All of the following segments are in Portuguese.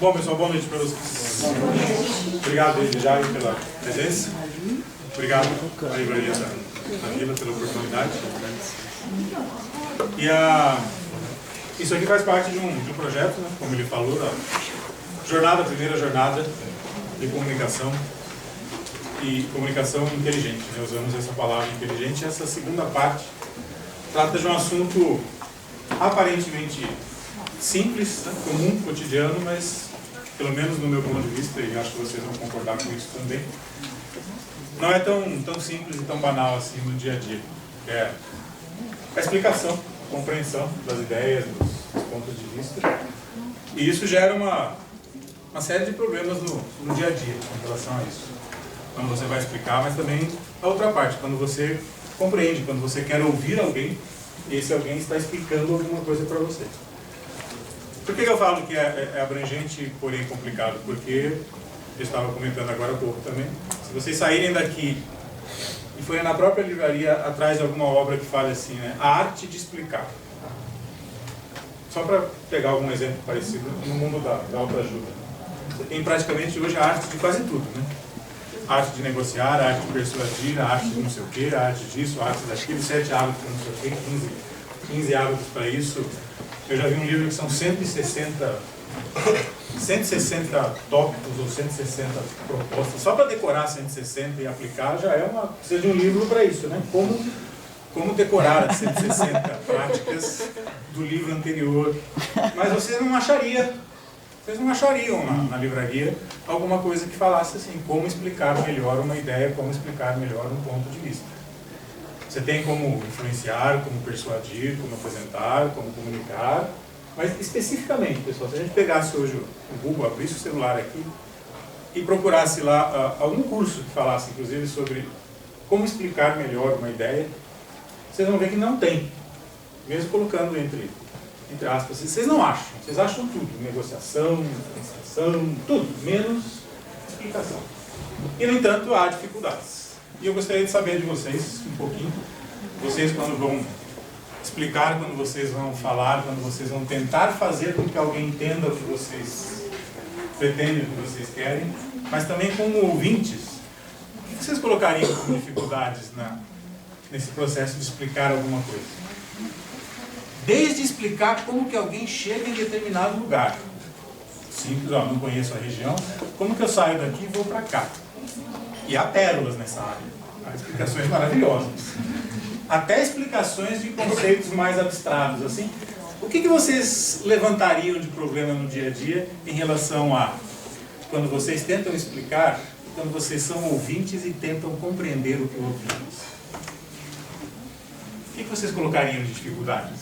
Bom, pessoal, boa noite para vocês. Obrigado desde já aí pela presença. Obrigado à Livraria da Vila pela oportunidade. Isso aqui faz parte de um projeto, né, como ele falou, da primeira jornada de comunicação e comunicação inteligente. Né? Usamos essa palavra inteligente. Essa segunda parte trata de um assunto aparentemente simples, né, comum, cotidiano, mas pelo menos no meu ponto de vista, e acho que vocês vão concordar com isso também, não é tão simples e tão banal assim no dia a dia. É a explicação, a compreensão das ideias, dos pontos de vista, e isso gera uma série de problemas no dia a dia em relação a isso. Quando você vai explicar, mas também a outra parte, quando você compreende, quando você quer ouvir alguém, e esse alguém está explicando alguma coisa para você. Por que eu falo que é abrangente, porém complicado? Porque eu estava comentando agora há pouco também. Se vocês saírem daqui e forem na própria livraria atrás de alguma obra que fale assim, né, a arte de explicar. Só para pegar algum exemplo parecido no mundo da autoajuda. Você tem praticamente hoje a arte de quase tudo, né? A arte de negociar, a arte de persuadir, a arte de não sei o quê, a arte disso, a arte daquilo, 7 hábitos para não sei o quê, 15 hábitos para isso. Eu já vi um livro que são 160 tópicos ou 160 propostas. Só para decorar 160 e aplicar já precisa de um livro para isso, né? Como decorar as 160 práticas do livro anterior. Mas vocês não achariam na livraria alguma coisa que falasse assim, como explicar melhor uma ideia, como explicar melhor um ponto de vista. Você tem como influenciar, como persuadir, como apresentar, como comunicar, mas especificamente, pessoal, se a gente pegasse hoje o Google, abrisse o celular aqui e procurasse lá algum curso que falasse, inclusive, sobre como explicar melhor uma ideia, vocês vão ver que não tem, mesmo colocando entre aspas, vocês não acham, vocês acham tudo, negociação, influenciação, tudo, menos explicação. E, no entanto, há dificuldades. E eu gostaria de saber de vocês um pouquinho, vocês quando vão explicar, quando vocês vão falar, quando vocês vão tentar fazer com que alguém entenda o que vocês pretendem, o que vocês querem, mas também como ouvintes, o que vocês colocariam como dificuldades nesse processo de explicar alguma coisa? Desde explicar como que alguém chega em determinado lugar. Simples, não conheço a região, como que eu saio daqui e vou para cá? E há pérolas nessa área, há explicações maravilhosas. Até explicações de conceitos mais abstratos, assim. O que vocês levantariam de problema no dia a dia em relação a quando vocês tentam explicar, quando vocês são ouvintes e tentam compreender o que o outro diz? O que vocês colocariam de dificuldade?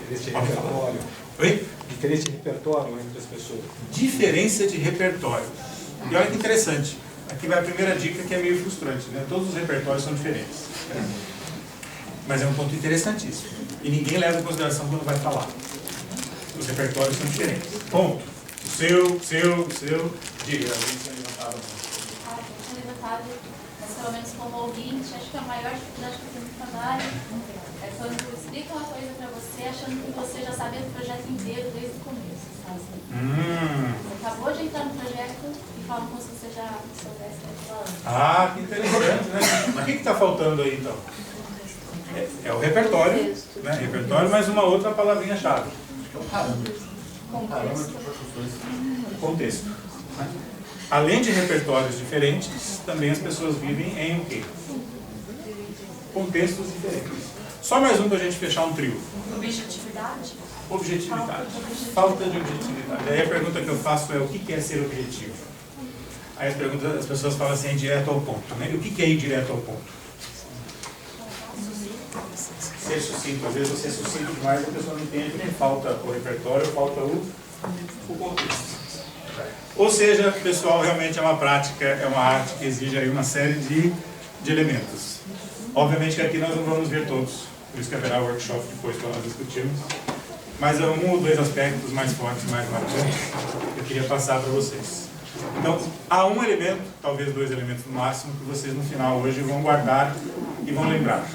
Diferença de repertório. Oi? Diferença de repertório entre as pessoas. Diferença de repertório. E olha que interessante. Aqui vai a primeira dica que é meio frustrante, né? Todos os repertórios são diferentes. Mas é um ponto interessantíssimo. E ninguém leva em consideração quando vai falar. Os repertórios são diferentes. Ponto. O seu. Diga, alguém tinha levantado. Eu tinha levantado, mas pelo menos como ouvinte, acho que a maior dificuldade que eu tenho no trabalho é quando explica uma coisa para você achando que você já sabe o projeto inteiro desde o começo, sabe? Você acabou de entrar no projeto e fala como se você já soubesse o que está falando. Ah, que interessante, né? Mas o que está faltando aí, então? É o repertório, né? Repertório, mais uma outra palavrinha-chave. Acho que é o parâmetro. Contexto. Né? Além de repertórios diferentes, também as pessoas vivem em o quê? Contextos diferentes. Só mais um para a gente fechar um trio. Objetividade? Objetividade. Falta de objetividade. Aí a pergunta que eu faço é o que é ser objetivo? Aí as pessoas falam assim, é direto ao ponto. Né? E o que é ir direto ao ponto? Ser sucinto. Às vezes você é sucinto demais e a pessoa não entende porque falta o repertório, falta o contexto. Ou seja, pessoal, realmente é uma prática, é uma arte que exige aí uma série de elementos. Obviamente que aqui nós não vamos ver todos, por isso que haverá workshop depois para nós discutirmos. Mas é um ou dois aspectos mais fortes, mais marcantes, que eu queria passar para vocês. Então, há um elemento, talvez 2 elementos no máximo, que vocês no final hoje vão guardar e vão lembrar.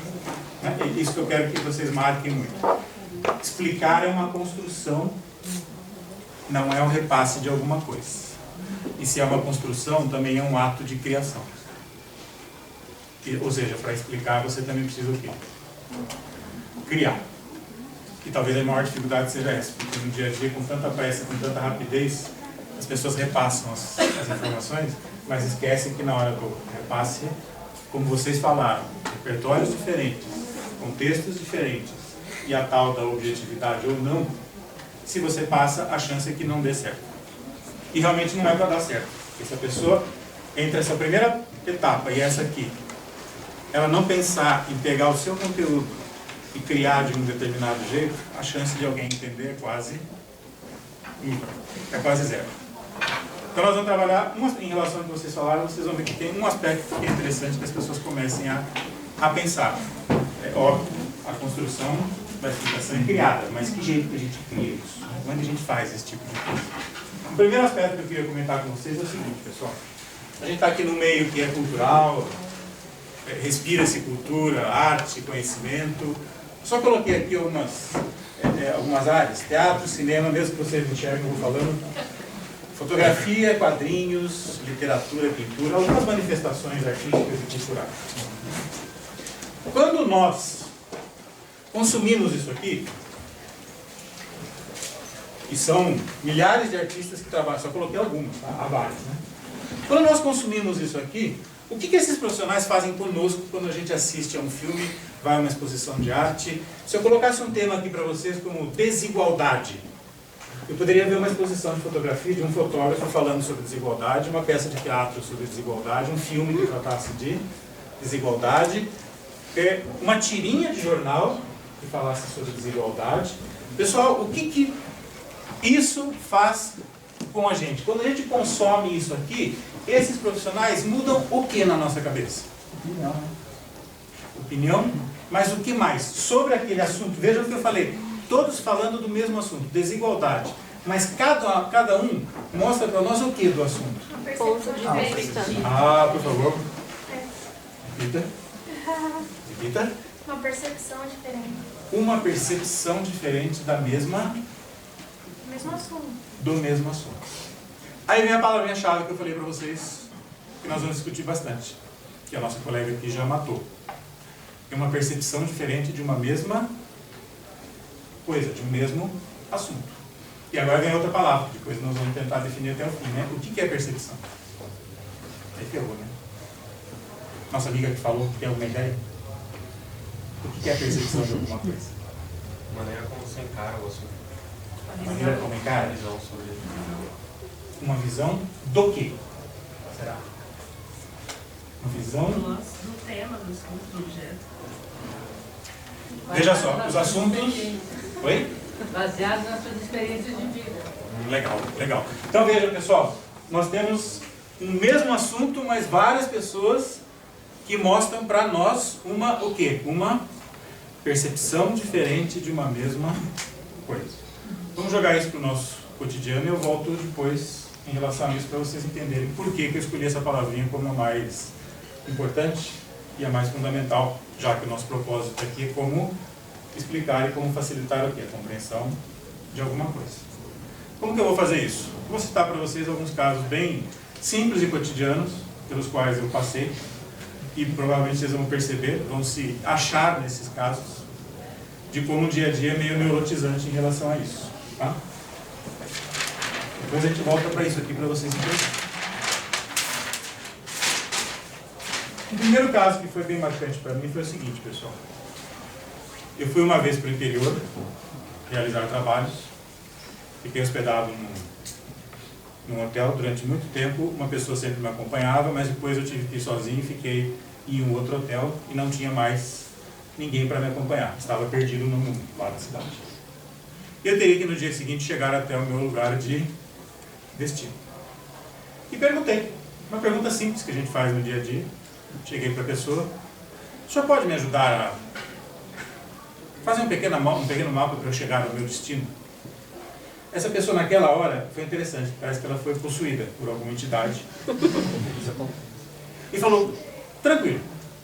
É isso que eu quero que vocês marquem muito. Explicar é uma construção não é um repasse de alguma coisa. E se é uma construção, também é um ato de criação. Ou seja, para explicar, você também precisa o quê? Criar. E talvez a maior dificuldade seja essa, porque no dia a dia, com tanta pressa, com tanta rapidez, as pessoas repassam as informações, mas esquecem que na hora do repasse, como vocês falaram, repertórios diferentes, contextos diferentes, e a tal da objetividade ou não, se você passa, a chance é que não dê certo. E realmente não é para dar certo. Porque se a pessoa, entre essa primeira etapa e essa aqui, ela não pensar em pegar o seu conteúdo e criar de um determinado jeito, a chance de alguém entender é quase nula, é quase zero. Então nós vamos trabalhar, em relação ao que vocês falaram, vocês vão ver que tem um aspecto que é interessante que as pessoas comecem a pensar. É óbvio, a construção da explicação é criada, mas que jeito que a gente cria isso? Como é que a gente faz esse tipo de coisa? O primeiro aspecto que eu queria comentar com vocês é o seguinte, pessoal. A gente está aqui no meio que é cultural, respira-se cultura, arte, conhecimento. Só coloquei aqui algumas áreas, teatro, cinema, mesmo que vocês enxergam, eu vou falando, fotografia, quadrinhos, literatura, pintura, algumas manifestações artísticas e culturais. Quando nós consumimos isso aqui, e são milhares de artistas que trabalham, só coloquei algumas, tá? Há várias, né? Quando nós consumimos isso aqui, o que esses profissionais fazem conosco quando a gente assiste a um filme, vai a uma exposição de arte? Se eu colocasse um tema aqui para vocês como desigualdade, eu poderia ver uma exposição de fotografia de um fotógrafo falando sobre desigualdade, uma peça de teatro sobre desigualdade, um filme que tratasse de desigualdade, uma tirinha de jornal que falasse sobre desigualdade. Pessoal, o que isso faz com a gente? Quando a gente consome isso aqui, esses profissionais mudam o que na nossa cabeça? Opinião. Opinião? Mas o que mais? Sobre aquele assunto, veja o que eu falei, todos falando do mesmo assunto, desigualdade. Mas cada um mostra para nós o que do assunto? Ponto de vista. Por favor. Repita. Repita. Uma percepção diferente. Uma percepção diferente da mesma... Do mesmo assunto. Do mesmo assunto. Aí vem a palavrinha-chave que eu falei para vocês, que nós vamos discutir bastante, que a nossa colega aqui já matou. É uma percepção diferente de uma mesma coisa, de um mesmo assunto. E agora vem outra palavra, depois nós vamos tentar definir até o fim, né? O que é percepção? Aí ferrou, né? Nossa amiga que falou, tem alguma ideia? O que é percepção de alguma coisa? Maneira como você encara o assunto. Maneira como encara? Uma visão sobre ele. Uma visão do quê? Será? Uma visão... Do tema, do assunto, do objeto. Veja só, os assuntos... Oi? Baseado nas suas experiências de vida. Legal, legal. Então veja, pessoal, nós temos um mesmo assunto, mas várias pessoas que mostram para nós o quê? Uma percepção diferente de uma mesma coisa. Vamos jogar isso para o nosso cotidiano e eu volto depois em relação a isso para vocês entenderem por que eu escolhi essa palavrinha como a mais importante e a mais fundamental, já que o nosso propósito aqui é como explicar e como facilitar o quê? A compreensão de alguma coisa. Como que eu vou fazer isso? Vou citar para vocês alguns casos bem simples e cotidianos, pelos quais eu passei, e provavelmente vocês vão perceber, vão se achar nesses casos, de como o dia a dia é meio neurotizante em relação a isso. Tá? Depois a gente volta para isso aqui para vocês entenderem. O primeiro caso que foi bem marcante para mim foi o seguinte, pessoal. Eu fui uma vez para o interior realizar trabalhos, fiquei hospedado num hotel durante muito tempo, uma pessoa sempre me acompanhava, mas depois eu tive que ir sozinho, fiquei em um outro hotel e não tinha mais ninguém para me acompanhar, estava perdido no mundo, lá da cidade. Eu teria que no dia seguinte chegar até o meu lugar de destino. E perguntei, uma pergunta simples que a gente faz no dia a dia, cheguei para a pessoa, o senhor pode me ajudar a fazer um pequeno mapa para eu chegar ao meu destino? Essa pessoa naquela hora foi interessante, parece que ela foi possuída por alguma entidade. E falou, tranquilo,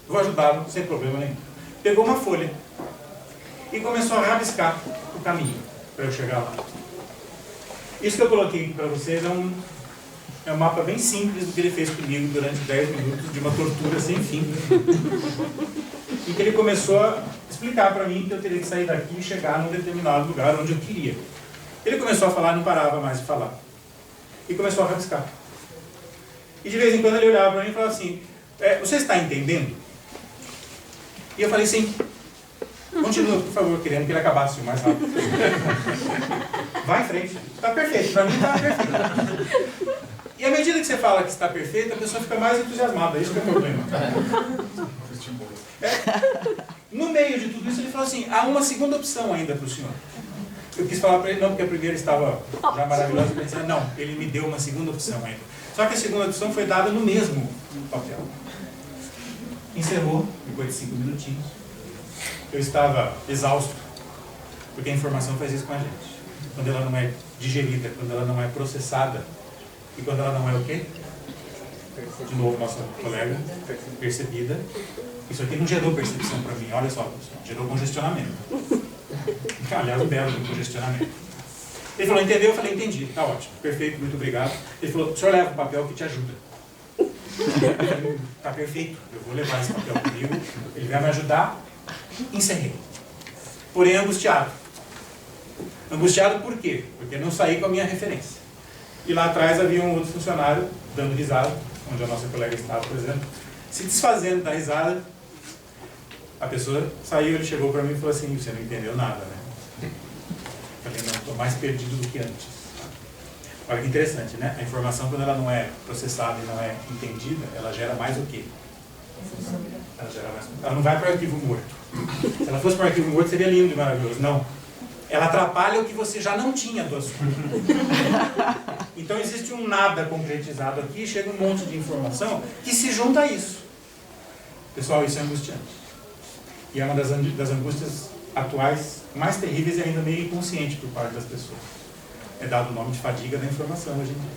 vou ajudá-lo sem problema nenhum. Pegou uma folha e começou a rabiscar o caminho para eu chegar lá. Isso que eu coloquei aqui para vocês é um mapa bem simples do que ele fez comigo durante 10 minutos de uma tortura sem fim. E que ele começou a explicar para mim que eu teria que sair daqui e chegar num determinado lugar onde eu queria. Ele começou a falar, não parava mais de falar. E começou a rabiscar. E de vez em quando ele olhava para mim e falava assim, você está entendendo? E eu falei, sim. Continua, por favor, querendo que ele acabasse o mais rápido. Vai em frente. Está perfeito. Para mim está perfeito. E à medida que você fala que está perfeito, a pessoa fica mais entusiasmada. Isso que é o problema. No meio de tudo isso, ele falou assim, há uma segunda opção ainda para o senhor. Eu quis falar para ele, não, porque a primeira estava já maravilhosa. Eu pensei, não, ele me deu uma segunda opção ainda. Só que a segunda opção foi dada no mesmo papel. Encerrou, depois de 5 minutinhos. Eu estava exausto, porque a informação faz isso com a gente. Quando ela não é digerida, quando ela não é processada, e quando ela não é o quê? De novo, nossa colega, percebida. Isso aqui não gerou percepção para mim, olha só, gerou congestionamento. Aliás, um belo congestionamento. Ele falou, entendeu? Eu falei, entendi, tá ótimo, perfeito, muito obrigado. Ele falou, o senhor leva o papel que te ajuda. Tá perfeito, eu vou levar esse papel comigo, ele vai me ajudar. Encerrei. Porém, angustiado. Angustiado por quê? Porque não saí com a minha referência. E lá atrás havia um outro funcionário dando risada, onde a nossa colega estava, por exemplo, se desfazendo da risada. A pessoa saiu, ele chegou para mim e falou assim, você não entendeu nada, né? Eu falei, não, estou mais perdido do que antes. Olha que interessante, né? A informação, quando ela não é processada e não é entendida, ela gera mais o quê? Ela não vai para o arquivo morto. Se ela fosse para o arquivo morto, seria lindo e maravilhoso. Não. Ela atrapalha o que você já não tinha do assunto. Então existe um nada concretizado aqui, chega um monte de informação que se junta a isso. Pessoal, isso é angustiante. E é uma das angústias atuais mais terríveis e ainda meio inconsciente por parte das pessoas. É dado o nome de fadiga da informação hoje em dia.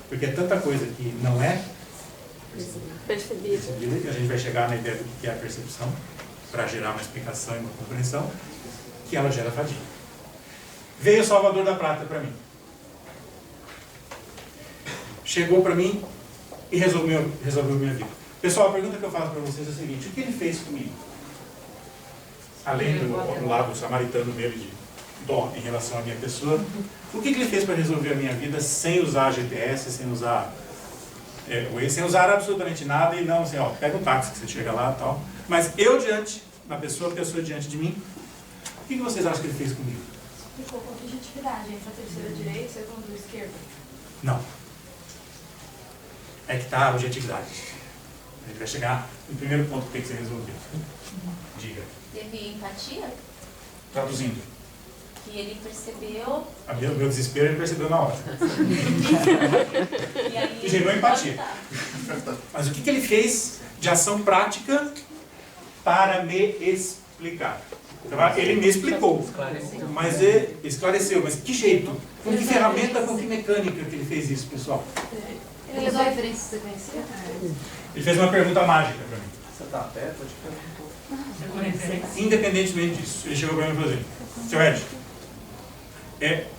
Porque é tanta coisa que não é percebida, e a gente vai chegar na ideia do que é a percepção, para gerar uma explicação e uma compreensão, que ela gera fadiga. Veio o Salvador da Prata para mim. Chegou para mim e resolveu minha vida. Pessoal, a pergunta que eu faço para vocês é a seguinte, o que ele fez comigo? Além do lado samaritano dele de dó em relação à minha pessoa, o que ele fez para resolver a minha vida sem usar GPS, sem usar sem usar absolutamente nada e não assim, ó, pega um táxi que você chega lá e tal. Mas eu diante, a pessoa diante de mim, o que vocês acham que ele fez comigo? Explicou com objetividade, entre a terceira direita e a segunda esquerda. Não. É que está a objetividade. A gente vai chegar no primeiro ponto que tem que ser resolvido. Diga. Teve empatia? Traduzindo. Que ele percebeu... O meu desespero ele percebeu na hora. E aí... Gerou empatia. Mas o que ele fez de ação prática para me explicar? Ele me explicou, mas ele esclareceu. Mas que jeito? Com que ferramenta, com que mecânica que ele fez isso, pessoal? Ele usou referências sequenciais? Ele fez uma pergunta mágica para mim. Você está perto? Eu te perguntou. Independentemente disso, ele chegou para mim e falou assim, seu Ed,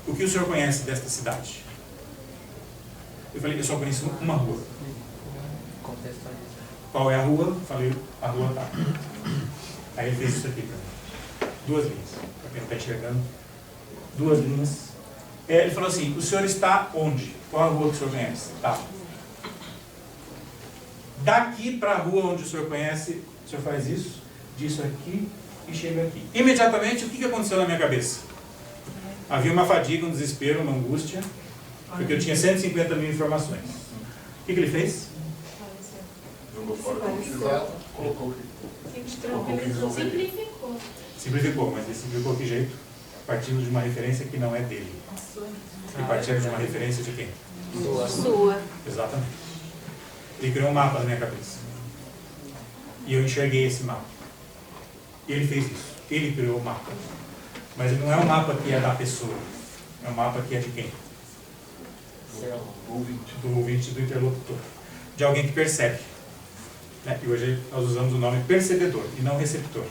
o que o senhor conhece desta cidade? Eu falei, eu só conheço uma rua. Qual é a rua? Falei, a rua tá. Aí ele fez isso aqui para mim. 2 linhas, para quem não está enxergando. 2 linhas. Ele falou assim, o senhor está onde? Qual a rua que o senhor conhece? Tá. Daqui para a rua onde o senhor conhece, o senhor faz isso, disso aqui e chega aqui. Imediatamente, o que aconteceu na minha cabeça? Havia uma fadiga, um desespero, uma angústia, porque eu tinha 150 mil informações. O que ele fez? Jogou fora o que colocou Simplificou. Simplificou, mas ele simplificou que jeito? Partindo de uma referência que não é dele. E partindo de uma referência de quem? Sua. Exatamente. Ele criou um mapa na minha cabeça. E eu enxerguei esse mapa. E ele fez isso. Ele criou o mapa. Mas não é um mapa que é da pessoa. É um mapa que é de quem? Do ouvinte, do interlocutor. De alguém que percebe. E hoje nós usamos o nome percebedor e não receptor.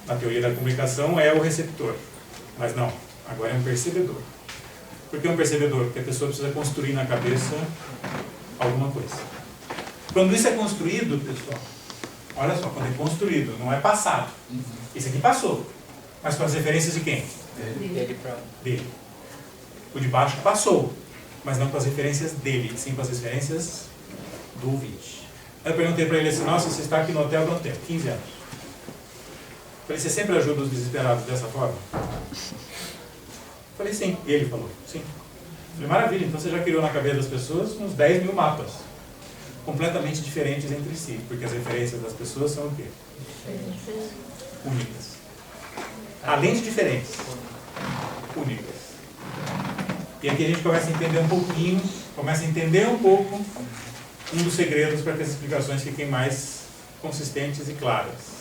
Na teoria da comunicação é o receptor. Mas não. Agora é um percebedor. Por que um percebedor? Porque a pessoa precisa construir na cabeça alguma coisa. Quando isso é construído, pessoal, olha só, quando é construído, não é passado. Isso aqui passou. Mas com as referências de quem? Dele. O de baixo passou, mas não com as referências dele, sim com as referências do ouvinte. Eu perguntei para ele assim, nossa, você está aqui no hotel há quanto tempo? 15 anos. Falei, você sempre ajuda os desesperados dessa forma? Falei, sim. E ele falou, sim. Falei, maravilha, então você já criou na cabeça das pessoas uns 10 mil mapas, completamente diferentes entre si, porque as referências das pessoas são o quê? Únicas. Além de diferentes, únicas. E aqui a gente começa a entender um pouquinho, começa a entender um pouco um dos segredos para que as explicações fiquem mais consistentes e claras.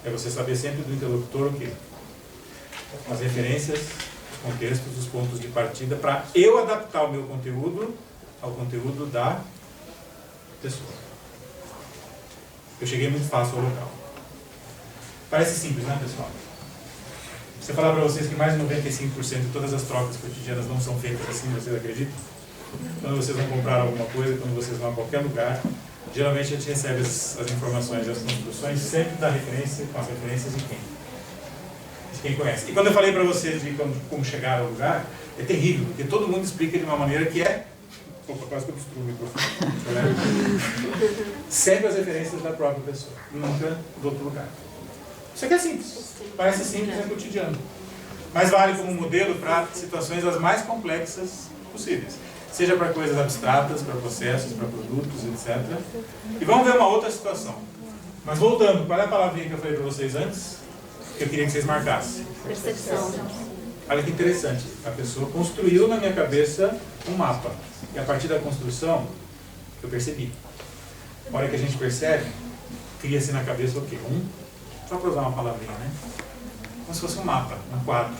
É você saber sempre do interlocutor o quê? As referências, os contextos, os pontos de partida, para eu adaptar o meu conteúdo ao conteúdo da pessoa. Eu cheguei muito fácil ao local. Parece simples, né, pessoal? Se eu falar para vocês que mais de 95% de todas as trocas cotidianas não são feitas assim, vocês acreditam? Quando vocês vão comprar alguma coisa, quando vocês vão a qualquer lugar, geralmente a gente recebe as informações e as construções sempre da referência, com as referências de quem? De quem conhece. E quando eu falei para vocês de como chegar ao lugar, é terrível, porque todo mundo explica de uma maneira que é... Opa, quase que eu destruo o microfone. Sempre as referências da própria pessoa, nunca do outro lugar. Isso aqui é simples. Parece simples, é cotidiano. Mas vale como modelo para situações as mais complexas possíveis. Seja para coisas abstratas, para processos, para produtos, etc. E vamos ver uma outra situação. Mas voltando, qual é a palavrinha que eu falei para vocês antes? Que eu queria que vocês marcassem. Percepção. Olha que interessante. A pessoa construiu na minha cabeça um mapa. E a partir da construção, eu percebi. A hora que a gente percebe, cria-se na cabeça o quê? Só para usar uma palavrinha, né? Como se fosse um mapa, um quadro.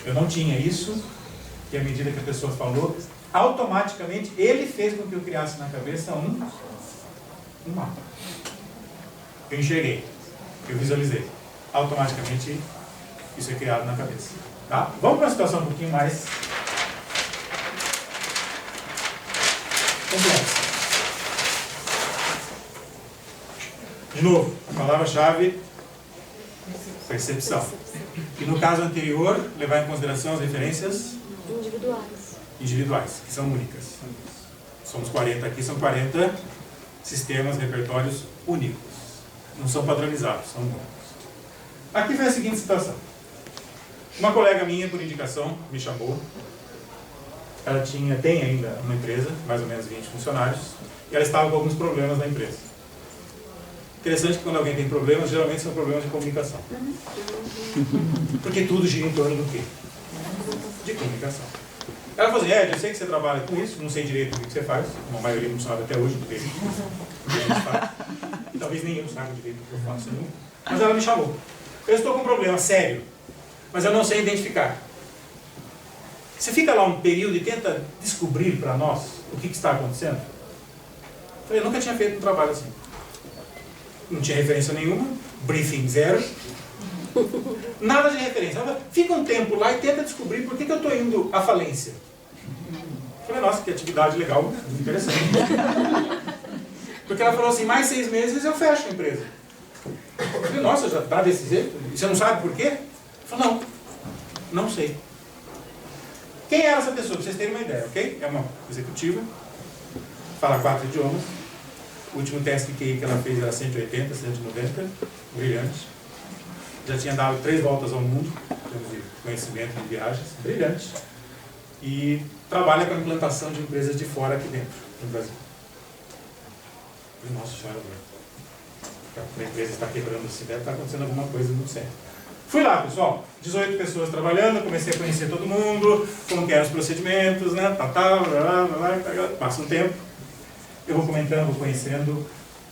Eu não tinha isso, e à medida que a pessoa falou, automaticamente ele fez com que eu criasse na cabeça um mapa. Eu enxerguei, eu visualizei. Automaticamente isso é criado na cabeça. Tá? Vamos para uma situação um pouquinho mais complexa. De novo, a palavra-chave, percepção. E no caso anterior, levar em consideração as referências individuais, que são únicas. Somos 40 aqui, são 40 sistemas, repertórios únicos. Não são padronizados, são únicos. Aqui foi a seguinte situação. Uma colega minha, por indicação, me chamou. Ela tem ainda uma empresa, mais ou menos 20 funcionários, e ela estava com alguns problemas na empresa. Interessante que quando alguém tem problemas, geralmente são problemas de comunicação. Porque tudo gira em torno do quê? De comunicação. Ela falou assim, eu sei que você trabalha com isso, não sei direito o que você faz, como a maioria não sabe até hoje do que a gente faz. E talvez nem eu saiba direito o que eu faço. Mas ela me chamou. Eu estou com um problema sério, mas eu não sei identificar. Você fica lá um período e tenta descobrir para nós o que está acontecendo? Eu falei, eu nunca tinha feito um trabalho assim. Não tinha referência nenhuma, briefing zero, nada de referência. Fica um tempo lá e tenta descobrir por que eu estou indo à falência. Eu falei, nossa, que atividade legal, interessante. Porque ela falou assim, mais 6 meses eu fecho a empresa. Eu falei, nossa, já está desse jeito? E você não sabe por quê? Ela falou, não sei. Quem era essa pessoa? Para vocês terem uma ideia, ok? É uma executiva, fala 4 idiomas. O último teste que ela fez era 180, 190, brilhante. Já tinha dado 3 voltas ao mundo, em termos de conhecimento de viagens, brilhante. E trabalha com a implantação de empresas de fora aqui dentro, no Brasil. Nossa senhora, a empresa está quebrando assim, deve estar acontecendo alguma coisa muito séria. Fui lá, pessoal, 18 pessoas trabalhando, comecei a conhecer todo mundo, como que eram os procedimentos, né, passa um tempo. Eu vou comentando, vou conhecendo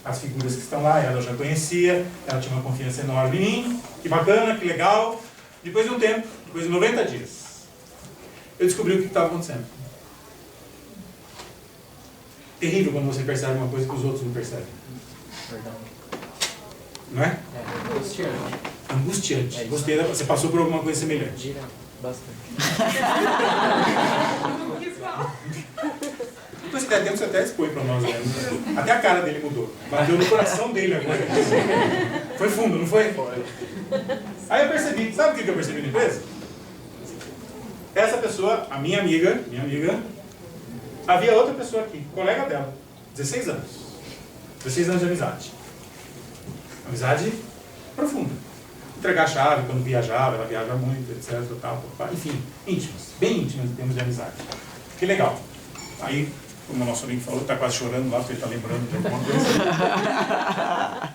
as figuras que estão lá, ela eu já conhecia, ela tinha uma confiança enorme em mim, que bacana, que legal. Depois de um tempo, depois de 90 dias, eu descobri o que estava acontecendo. Terrível quando você percebe uma coisa que os outros não percebem. Não é? Angustiante. Angustiante. Gostei, você passou por alguma coisa semelhante. Bastante. Então, se der tempo, você até expõe para nós. Né? Até a cara dele mudou. Bateu no coração dele agora. Foi fundo, não foi? Foi. Aí eu percebi, sabe o que eu percebi na empresa? Essa pessoa, a minha amiga, havia outra pessoa aqui, colega dela, 16 anos. 16 anos de amizade. Amizade profunda. Entregar a chave quando viajava, ela viaja muito, etc. Tal, enfim, íntimas, bem íntimas em termos de amizade. Que legal. Aí, como o nosso amigo falou, está quase chorando lá, porque ele está lembrando de alguma coisa.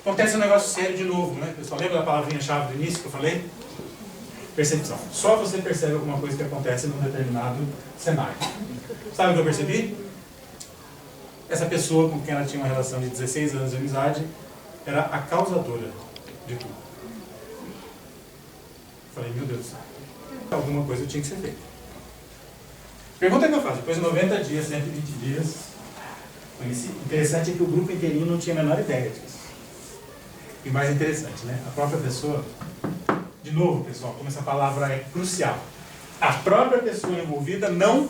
Acontece um negócio sério de novo, né, pessoal? Lembra da palavrinha-chave do início que eu falei? Percepção. Só você percebe alguma coisa que acontece num determinado cenário. Sabe o que eu percebi? Essa pessoa com quem ela tinha uma relação de 16 anos de amizade era a causadora de tudo. Falei, meu Deus do céu, alguma coisa tinha que ser feita. Pergunta que eu faço, depois de 90 dias, 120 dias, o interessante é que o grupo inteirinho não tinha a menor ideia disso. E o mais interessante, né? A própria pessoa, de novo, pessoal, como essa palavra é crucial, a própria pessoa envolvida não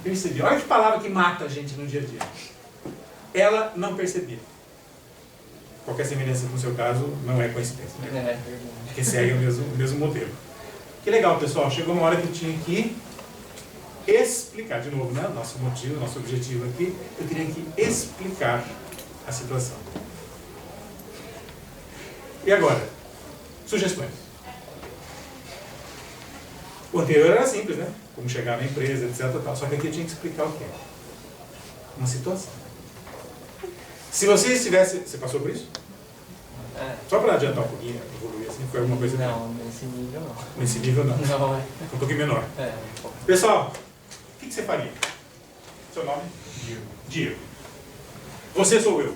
percebia. Olha que palavra que mata a gente no dia a dia. Ela não percebia. Qualquer semelhança com o seu caso não é coincidência, né? Porque segue o mesmo modelo. Que legal, pessoal. Chegou uma hora que eu tinha que explicar, de novo, né? Nosso motivo, nosso objetivo aqui, eu teria que explicar a situação. E agora? Sugestões. O anterior era simples, né? Como chegar na empresa, etc. Tal. Só que aqui eu tinha que explicar o quê? Uma situação. Se você estivesse... Você passou por isso? Só para adiantar um pouquinho, evoluir assim, foi alguma coisa... Não, nesse nível não. Nesse nível não. Não, é. Um pouquinho menor. É. Pessoal, o que você faria? Seu nome? Diego. Diego. Você sou eu.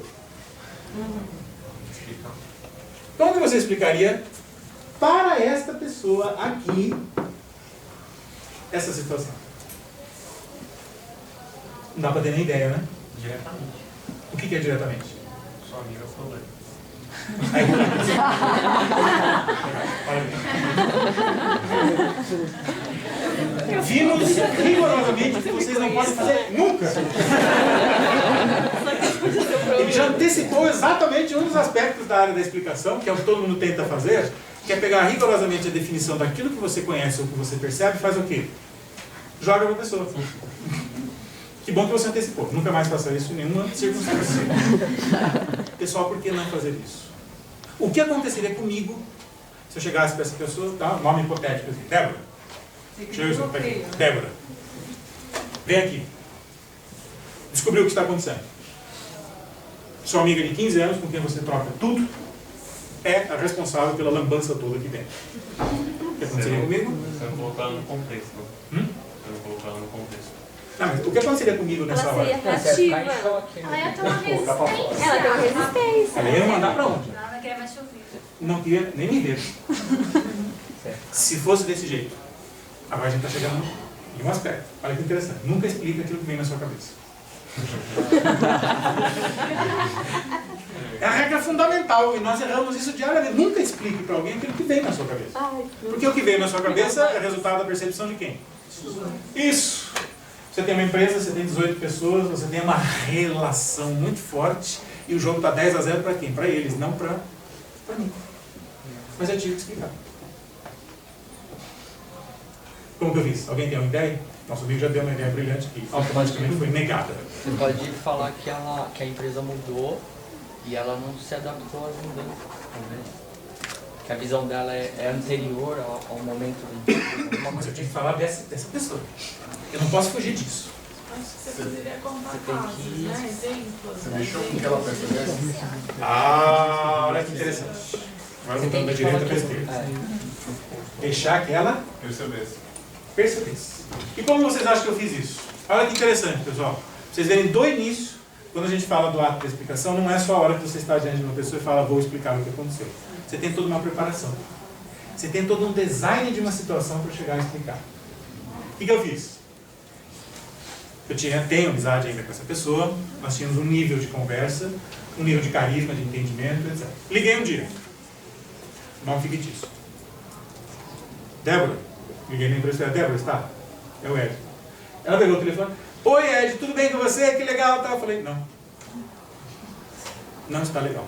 Explica. Como que você explicaria para esta pessoa aqui essa situação? Não dá para ter nem ideia, né? Diretamente. O que é diretamente? Sua amiga falou. Aí, vimos rigorosamente que vocês não podem fazer nunca. Ele já antecipou exatamente um dos aspectos da área da explicação, que é o que todo mundo tenta fazer, que é pegar rigorosamente a definição daquilo que você conhece ou que você percebe e faz o quê? Joga para a pessoa. Que bom que você antecipou. Nunca mais faça isso em nenhuma circunstância. Pessoal, por que não fazer isso? O que aconteceria comigo se eu chegasse para essa pessoa, tá? Nome hipotético assim, Débora. Débora. Vem aqui. Descobriu o que está acontecendo. Sua amiga de 15 anos, com quem você troca tudo, é a responsável pela lambança toda aqui dentro. O que aconteceria comigo? Você não colocou ela no contexto. Você não colocou ela no contexto. Não, mas o que aconteceria comigo nessa hora? Ela seria reativa. Ela ia ter uma resistência. Ela tem uma resistência. Ela ia me mandar para onde? Ela não queria mais te ouvir. Não queria nem me ver. Se fosse desse jeito. Agora a gente está chegando em um aspecto. Olha que interessante. Nunca explica aquilo que vem na sua cabeça. É a regra fundamental e nós erramos isso diariamente. Nunca explique para alguém aquilo que vem na sua cabeça. Porque o que veio na sua cabeça é resultado da percepção de quem? Isso. Você tem uma empresa, você tem 18 pessoas, você tem uma relação muito forte e o jogo está 10-0 para quem? Para eles, não para mim. Mas eu tive que explicar. Como que eu fiz? Alguém tem uma ideia? Nosso amigo já deu uma ideia brilhante que automaticamente foi negada. Você pode falar que a empresa mudou e ela não se adaptou às mudanças. Que a visão dela é anterior ao momento de alguma Mas coisa. eu tinha que falar dessa pessoa. Eu não posso fugir disso. Você poderia contar Você tem casos, que- né? Exemplos. Você mexeu com o que ela percebesse? Ah, olha que interessante. Agora Você mudando tem da que direita falar para a que- esquerda. Deixar que ela Percebesse. percebesse. E como vocês acham que eu fiz isso? Olha que interessante, pessoal. Vocês verem do início, quando a gente fala do ato da explicação, não é só a hora que você está diante de uma pessoa e fala, vou explicar o que aconteceu. Você tem toda uma preparação. Você tem todo um design de uma situação para chegar a explicar. O que eu fiz? Eu tenho amizade ainda com essa pessoa, nós tínhamos um nível de conversa, um nível de carisma, de entendimento, etc. Liguei um dia. Nome fictício. Débora, liguei na empresa, Débora, está? É o Ed. Ela pegou o telefone, oi Ed, tudo bem com você? Que legal, tá? Eu falei, não. Não está legal.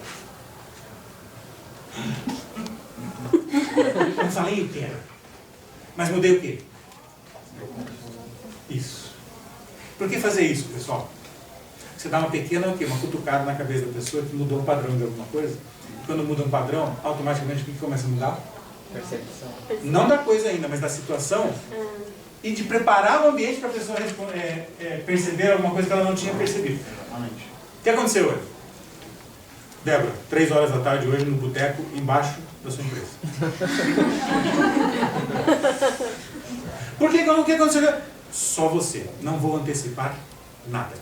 Não falei o que era. Mas mudei o quê? Isso. Por que fazer isso, pessoal? Você dá uma pequena, o quê? Uma cutucada na cabeça da pessoa que mudou um padrão de alguma coisa. Quando muda um padrão, automaticamente o que começa a mudar? Percepção. Não da coisa ainda, mas da situação. E de preparar o ambiente para a pessoa perceber alguma coisa que ela não tinha percebido. O que aconteceu hoje? Débora, 3 horas da tarde hoje no boteco, embaixo da sua empresa. Por que o que aconteceu? Só você. Não vou antecipar nada.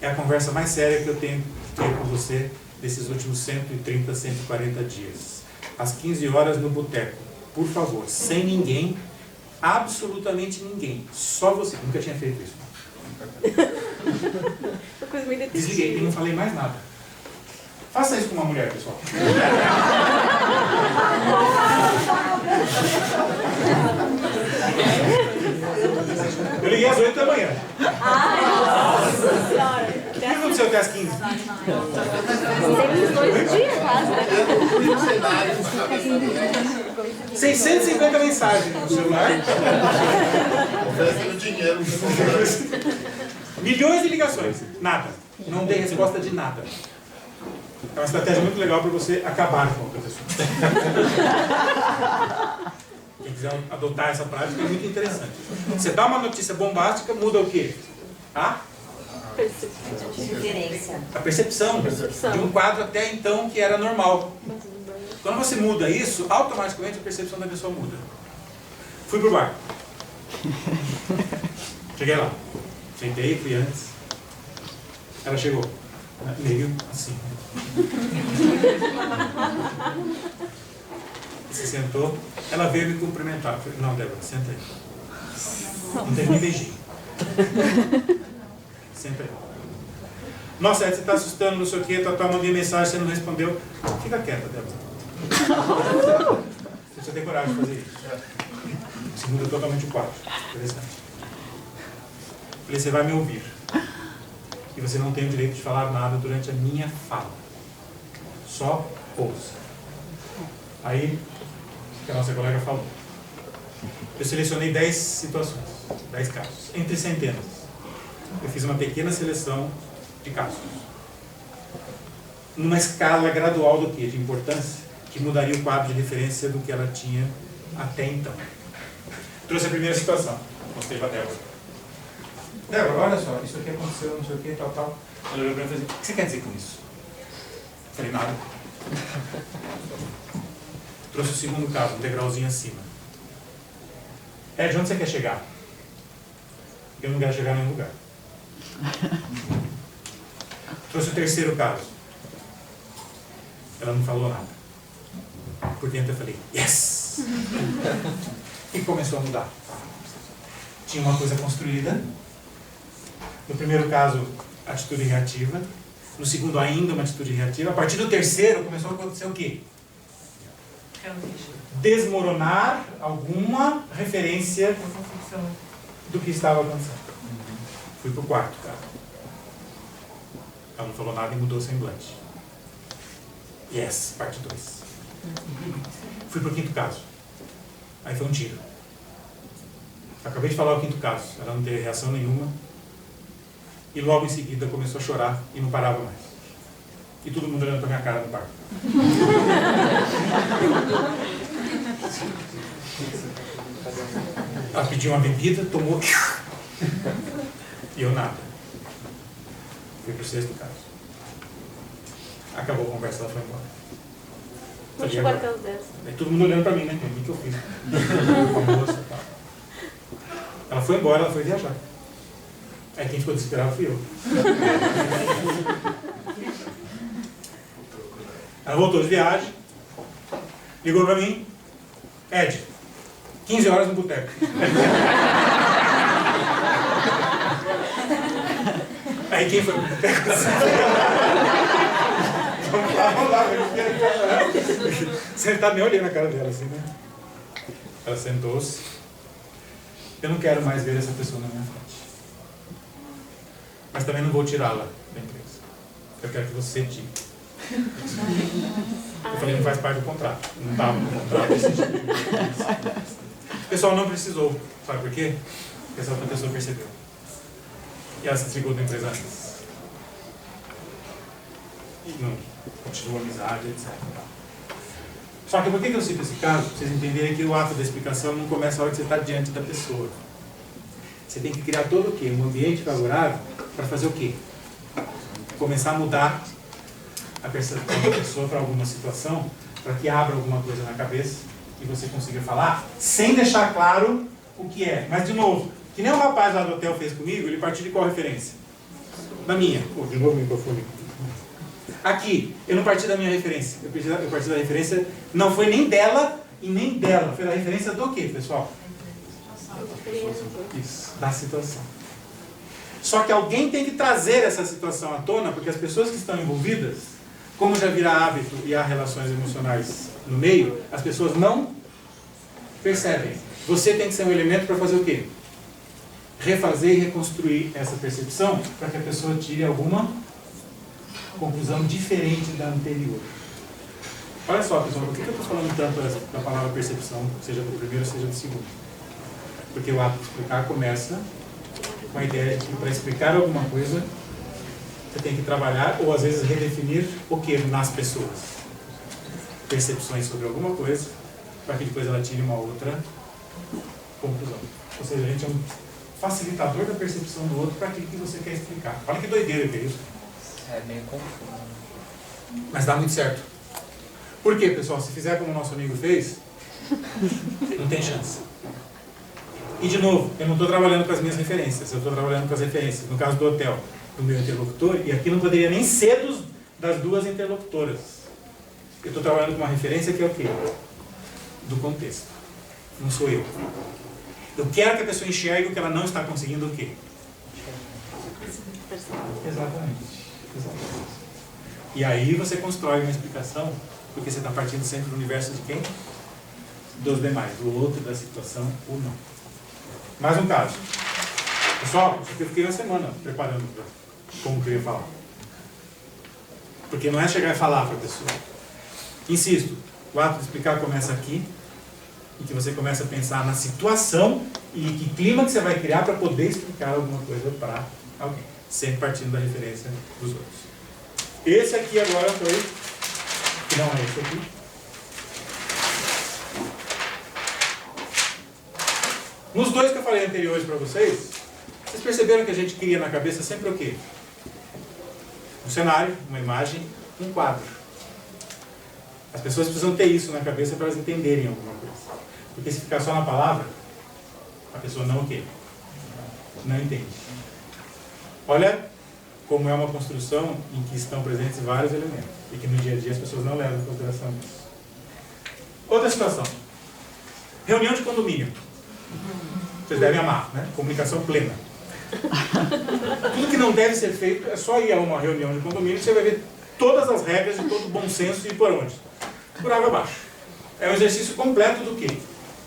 É a conversa mais séria que eu tenho que ter com você desses últimos 130, 140 dias. Às 15 horas no boteco. Por favor, sem ninguém, absolutamente ninguém. Só você. Nunca tinha feito isso. Desliguei e não falei mais nada. Faça isso com uma mulher, pessoal. Eu liguei às 8 da manhã. Nossa senhora. O que aconteceu até às 15? Temos 2 dias quase, né? 650 mensagens no celular. Oferecendo dinheiro. Milhões de ligações. Nada. Não dei resposta de nada. É uma estratégia muito legal para você acabar com outra pessoa. Quem quiser adotar essa prática é muito interessante. Você dá uma notícia bombástica, muda o quê? A percepção de um quadro até então que era normal. Quando você muda isso, automaticamente a percepção da pessoa muda. Fui pro bar. Cheguei lá. Sentei, fui antes. Ela chegou. Meio assim. Se sentou. Ela veio me cumprimentar. Eu falei, não, Débora, senta aí. Não teve nem beijinho. Senta aí. Nossa, Ed, você está assustando, não sei o que, mandei mensagem, você não respondeu. Fica quieta, Débora. Você precisa ter coragem de fazer isso. Você muda totalmente o quadro. Interessante. Falei, você vai me ouvir. E você não tem o direito de falar nada durante a minha fala. Só ouça. Aí, o que a nossa colega falou. Eu selecionei 10 situações, 10 casos, entre centenas. Eu fiz uma pequena seleção de casos. Numa escala gradual do quê? De importância, que mudaria o quadro de referência do que ela tinha até então. Trouxe a primeira situação. Mostrei para a Débora. Débora, olha só, isso aqui aconteceu, não sei o que, tal, tal. Ela olhou para mim e falou, o que você quer dizer com isso? Eu falei, nada. Trouxe o segundo caso, um degrauzinho acima. Ed, onde você quer chegar? Eu não quero chegar em nenhum lugar. Trouxe o terceiro caso. Ela não falou nada. Por dentro eu falei, yes! E começou a mudar. Tinha uma coisa construída. No primeiro caso, atitude reativa. No segundo, ainda uma atitude reativa. A partir do terceiro, começou a acontecer o quê? Desmoronar alguma referência do que estava acontecendo. Fui para o quarto caso. Ela não falou nada e mudou o semblante. Yes, parte 2. Fui para o quinto caso. Aí foi um tiro. Acabei de falar o quinto caso. Ela não teve reação nenhuma. E logo em seguida começou a chorar e não parava mais. E todo mundo olhando para minha cara no parque. Ela pediu uma bebida, tomou. E eu nada. Fui para o sexto caso. Acabou a conversa, ela foi embora. Deixa eu marcar os 10. Aí todo mundo olhando para mim, né? O que eu fiz? Com a moça, tá? Ela foi embora, ela foi viajar. Aí quem ficou desesperado fui eu. Ela voltou de viagem, ligou para mim, Ed, 15 horas no boteco. Aí quem foi pro boteco? Vamos lá. Você não tá nem olhando a cara dela assim, né? Ela sentou-se. Eu não quero mais ver essa pessoa na minha frente. Mas também não vou tirá-la da empresa. Eu quero que você tire. Eu falei, não faz parte do contrato. Não estava no contrato esse tipo de coisa. O pessoal não precisou. Sabe por quê? Porque essa outra pessoa percebeu. E ela se desligou da empresa antes. E não continuou a amizade, etc. Só que por que eu cito esse caso? Para vocês entenderem que o ato da explicação não começa a hora que você está diante da pessoa. Você tem que criar todo o quê? Um ambiente favorável para fazer o quê? Começar a mudar a percepção da pessoa para alguma situação, para que abra alguma coisa na cabeça e você consiga falar, sem deixar claro o que é. Mas, de novo, que nem o rapaz lá do hotel fez comigo, ele partiu de qual referência? Da minha. De novo o microfone. Aqui, eu não parti da minha referência. Eu parti da referência, não foi nem dela e nem dela. Foi da referência do quê, pessoal? Isso, da situação. Só que alguém tem que trazer essa situação à tona, porque as pessoas que estão envolvidas, como já vira hábito e há relações emocionais no meio, as pessoas não percebem. Você tem que ser um elemento para fazer o quê? Refazer e reconstruir essa percepção para que a pessoa tire alguma conclusão diferente da anterior. Olha só, pessoal, por que eu estou falando tanto da palavra percepção, seja do primeiro, seja do segundo? Porque o ato de explicar começa com a ideia de que para explicar alguma coisa, você tem que trabalhar, ou às vezes redefinir o que nas pessoas. Percepções sobre alguma coisa, para que depois ela tire uma outra conclusão. Ou seja, a gente é um facilitador da percepção do outro para aquilo que você quer explicar. Olha que doideira que é isso. É meio confuso. Mas dá muito certo. Por quê, pessoal? Se fizer como o nosso amigo fez, não tem chance. E, de novo, eu não estou trabalhando com as minhas referências, eu estou trabalhando com as referências. No caso do hotel, do meu interlocutor, e aqui não poderia nem ser das duas interlocutoras. Eu estou trabalhando com uma referência que é o quê? Do contexto. Não sou eu. Eu quero que a pessoa enxergue o que ela não está conseguindo o quê? Exatamente. E aí você constrói uma explicação, porque você está partindo sempre do universo de quem? Dos demais, do outro, da situação ou não. Mais um caso. Pessoal, isso aqui eu fiquei uma semana preparando para como que eu ia falar. Porque não é chegar e falar para a pessoa. Insisto, o ato de explicar começa aqui, em que você começa a pensar na situação e que clima que você vai criar para poder explicar alguma coisa para alguém. Sempre partindo da referência dos outros. Esse aqui agora foi, que não é esse aqui. Nos dois que eu falei anteriores para vocês perceberam que a gente cria na cabeça sempre o quê? Um cenário, uma imagem, um quadro. As pessoas precisam ter isso na cabeça para elas entenderem alguma coisa. Porque se ficar só na palavra, a pessoa não o quê? Não entende. Olha como é uma construção em que estão presentes vários elementos e que no dia a dia as pessoas não levam em consideração isso. Outra situação. Reunião de condomínio. Vocês devem amar, né? Comunicação plena. Tudo que não deve ser feito é só ir a uma reunião de condomínio que você vai ver todas as regras e todo o bom senso e por onde? Por água abaixo. É um exercício completo do quê?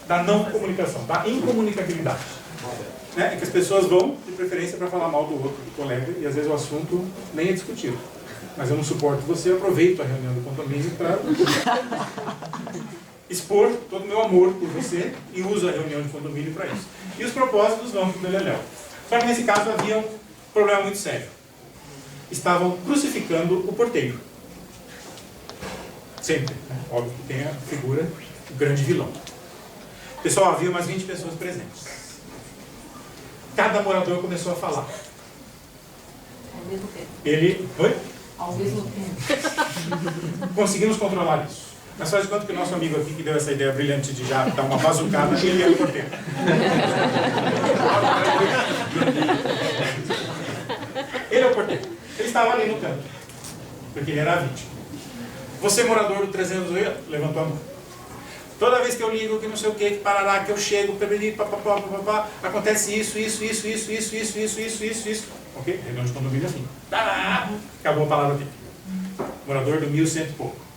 Da não comunicação, da incomunicabilidade. Né? É que as pessoas vão, de preferência, para falar mal do outro, do colega, e às vezes o assunto nem é discutido. Mas eu não suporto você, eu aproveito a reunião do condomínio para expor todo o meu amor por você e uso a reunião de condomínio para isso. E os propósitos vão para o beleléu. Só que nesse caso havia um problema muito sério. Estavam crucificando o porteiro. Sempre. Né? Óbvio que tem a figura do grande vilão. Pessoal, havia umas 20 pessoas presentes. Cada morador começou a falar. Ao mesmo tempo. Ele... Oi? Ao mesmo tempo. Conseguimos controlar isso. Mas faz de conta que o nosso amigo aqui, que deu essa ideia brilhante de já dar uma bazucada, ele é o porteiro. Ele é o porteiro. Ele estava ali no canto, porque ele era a vítima. Você, morador do 308, levantou a mão. Toda vez que eu ligo, que não sei o que parará, que eu chego, papapá, acontece isso. Ok? Reunião de condomínio assim. Acabou a palavra aqui. Morador do 1100 e pouco.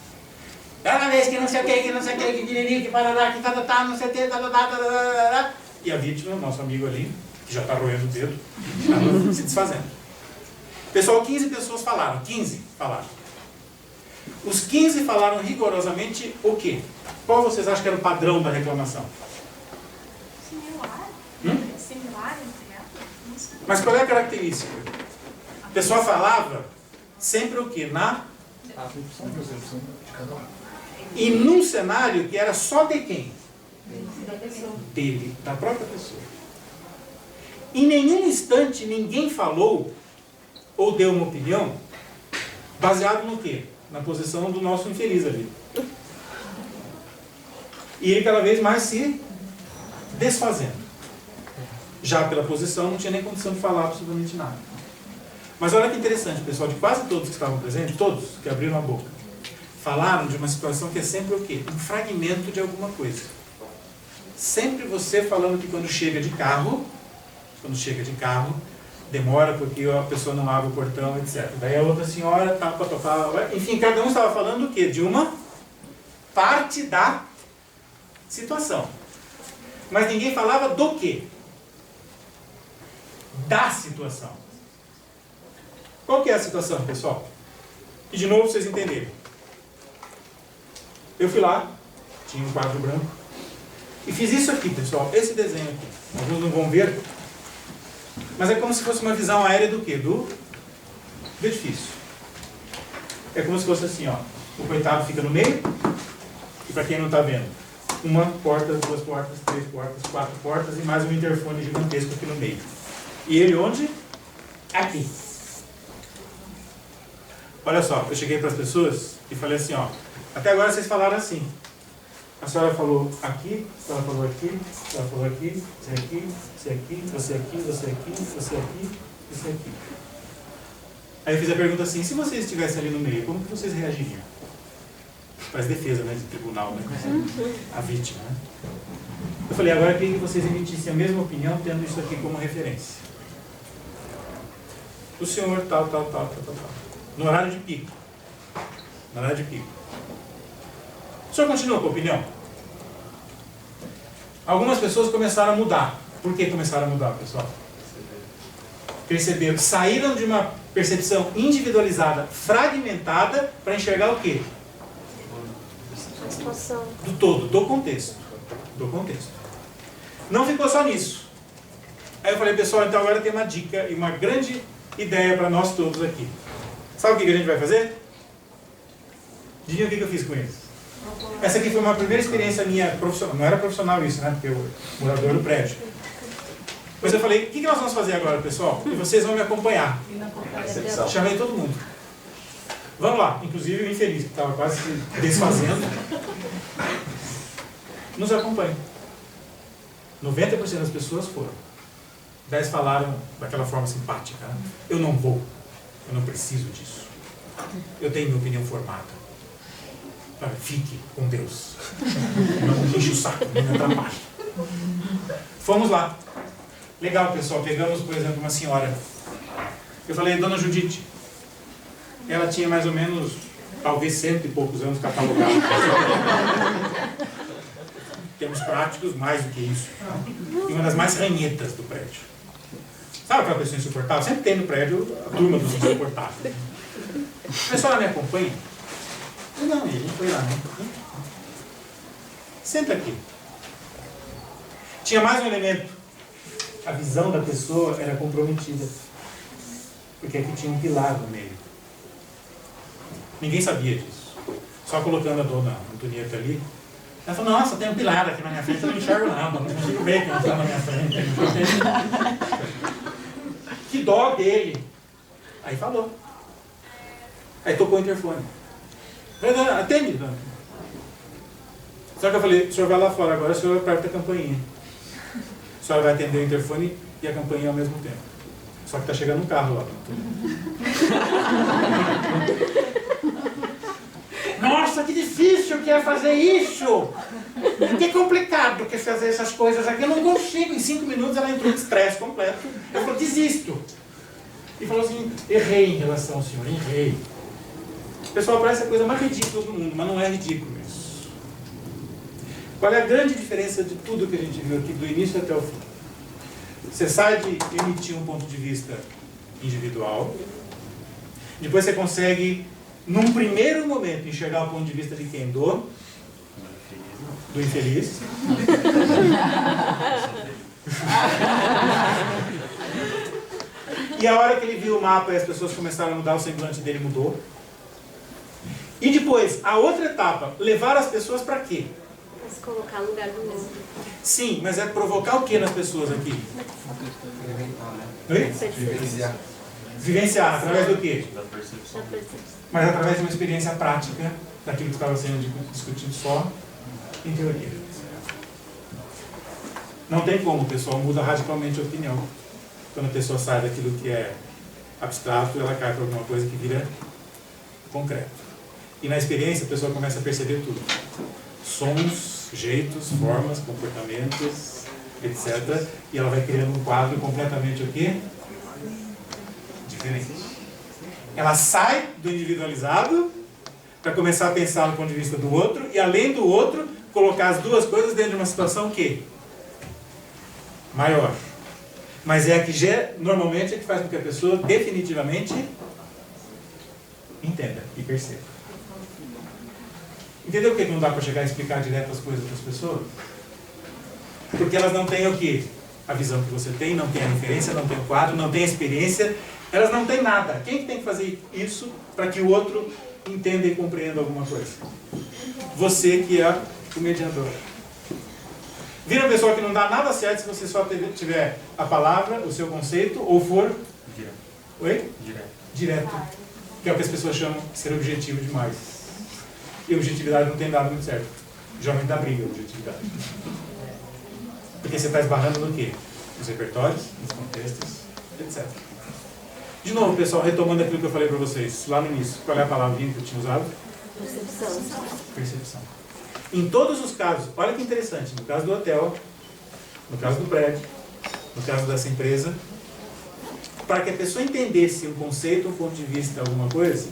Cada vez que não sei o que não sei o que piriri, que parará, que tá, não sei o que, tá. E a vítima, nosso amigo ali, que já está roendo o dedo, estava se desfazendo. Pessoal, 15 pessoas falaram. 15 falaram. Os 15 falaram rigorosamente o quê? Qual vocês acham que era o padrão da reclamação? Similar. Similar, entre elas. Mas qual é a característica? A pessoa falava sempre o quê? E num cenário que era só de quem? Dele, da própria pessoa. Em nenhum instante ninguém falou ou deu uma opinião baseado no quê? Na posição do nosso infeliz ali. E ele cada vez mais se desfazendo. Já pela posição não tinha nem condição de falar absolutamente nada. Mas olha que interessante, pessoal, de quase todos que estavam presentes, todos que abriram a boca, falaram de uma situação que é sempre o quê? Um fragmento de alguma coisa. Sempre você falando que quando chega de carro, demora porque a pessoa não abre o portão, etc. Daí a outra senhora, enfim, cada um estava falando do quê? De uma parte da situação. Mas ninguém falava do quê? Da situação. Qual que é a situação, pessoal? E de novo vocês entenderem. Eu fui lá, tinha um quadro branco, e fiz isso aqui, pessoal, esse desenho aqui. Alguns não vão ver, mas é como se fosse uma visão aérea do quê? Do edifício. É como se fosse assim, ó. O coitado fica no meio, e para quem não está vendo, uma porta, duas portas, três portas, quatro portas e mais um interfone gigantesco aqui no meio. E ele onde? Aqui. Olha só, eu cheguei para as pessoas e falei assim, ó. Até agora vocês falaram assim. A senhora falou aqui, a senhora falou aqui, a senhora falou aqui, você aqui, você aqui, você aqui, você aqui, você aqui, você aqui. Aí eu fiz a pergunta assim, se vocês estivessem ali no meio, como que vocês reagiriam? Faz defesa, né, de tribunal, né? A vítima, né? Eu falei, agora eu queria que vocês emitissem a mesma opinião, tendo isso aqui como referência. O senhor tal. No horário de pico. No horário de pico. O senhor continua com a opinião? Algumas pessoas começaram a mudar. Por que começaram a mudar, pessoal? Perceberam, saíram de uma percepção individualizada, fragmentada, para enxergar o quê? A situação. Do todo, do contexto. Do contexto. Não ficou só nisso. Aí eu falei, pessoal, então agora tem uma dica e uma grande ideia para nós todos aqui. Sabe o que a gente vai fazer? Diga o que eu fiz com eles. Essa aqui foi uma primeira experiência minha profissional. Não era profissional isso, né? Porque eu morador do prédio. Mas eu falei, o que nós vamos fazer agora, pessoal? E vocês vão me acompanhar. Chamei todo mundo. Vamos lá. Inclusive o infeliz, que estava quase se desfazendo. Nos acompanhe. 90% das pessoas foram. 10 falaram daquela forma simpática. Né? Eu não vou. Eu não preciso disso. Eu tenho minha opinião formada. Fique com Deus. Não me enche o saco, não me atrapalhe. Fomos lá. Legal, pessoal. Pegamos, por exemplo, uma senhora. Eu falei, dona Judite. Ela tinha mais ou menos, talvez 100 e poucos anos catalogado. Temos práticos mais do que isso. E uma das mais ranhetas do prédio. Sabe aquela pessoa insuportável? Sempre tem no prédio a turma dos insuportáveis. A pessoa me acompanha? Não, a gente foi lá, né? Senta aqui. Tinha mais um elemento. A visão da pessoa era comprometida. Porque aqui tinha um pilar no meio. Ninguém sabia disso. Só colocando a dona Antonieta ali. Ela falou, nossa, tem um pilar aqui na minha frente, eu não enxergo nada, não consigo ver que não está na minha frente. Que dó dele. Aí falou. Aí tocou o interfone. Atende, dona. Só que eu falei, o senhor vai lá fora agora, o senhor aperta a campainha. A senhora vai atender o interfone e a campainha ao mesmo tempo. Só que está chegando um carro lá. Nossa, que difícil que é fazer isso! Que complicado que é fazer essas coisas aqui. Eu não consigo. Em 5 minutos ela entrou em estresse completo. Eu falei, desisto. E falou assim, errei em relação ao senhor, errei. Pessoal, parece a coisa mais ridícula do mundo, mas não é ridículo isso. Qual é a grande diferença de tudo que a gente viu aqui, do início até o fim? Você sai de emitir um ponto de vista individual, depois você consegue, num primeiro momento, enxergar o ponto de vista de quem? Do infeliz. E a hora que ele viu o mapa e as pessoas começaram a mudar, o semblante dele mudou. E depois, a outra etapa, levar as pessoas para quê? Pra se colocar no lugar do outro. Sim, mas é provocar o que nas pessoas aqui? Oi? Vivenciar, através do quê? Da percepção. Mas através de uma experiência prática daquilo que estava sendo discutido só em teoria. Não tem como, o pessoal muda radicalmente a opinião. Quando a pessoa sai daquilo que é abstrato, ela cai para alguma coisa que vira concreto. E na experiência a pessoa começa a perceber tudo. Sons, jeitos, formas, comportamentos, etc. E ela vai criando um quadro completamente o quê? Diferente. Ela sai do individualizado para começar a pensar no ponto de vista do outro e, além do outro, colocar as duas coisas dentro de uma situação que maior. Mas é a que normalmente é que faz com que a pessoa definitivamente entenda e perceba. Entendeu por que não dá para chegar a explicar direto as coisas para as pessoas? Porque elas não têm o quê? A visão que você tem, não tem a referência, não tem o quadro, não tem a experiência, elas não têm nada. Quem que tem que fazer isso para que o outro entenda e compreenda alguma coisa? Você que é o mediador. Vira pessoal que não dá nada certo se você só tiver a palavra, o seu conceito, ou for... Direto. Oi? Direto. Direto. Que é o que as pessoas chamam de ser objetivo demais. E objetividade não tem dado muito certo. Geralmente dá briga, objetividade. Porque você está esbarrando no quê? Nos repertórios, nos contextos, etc. De novo, pessoal, retomando aquilo que eu falei para vocês lá no início. Qual é a palavrinha que eu tinha usado? Percepção. Percepção. Em todos os casos, olha que interessante, no caso do hotel, no caso do prédio, no caso dessa empresa, para que a pessoa entendesse um conceito, um ponto de vista, alguma coisa,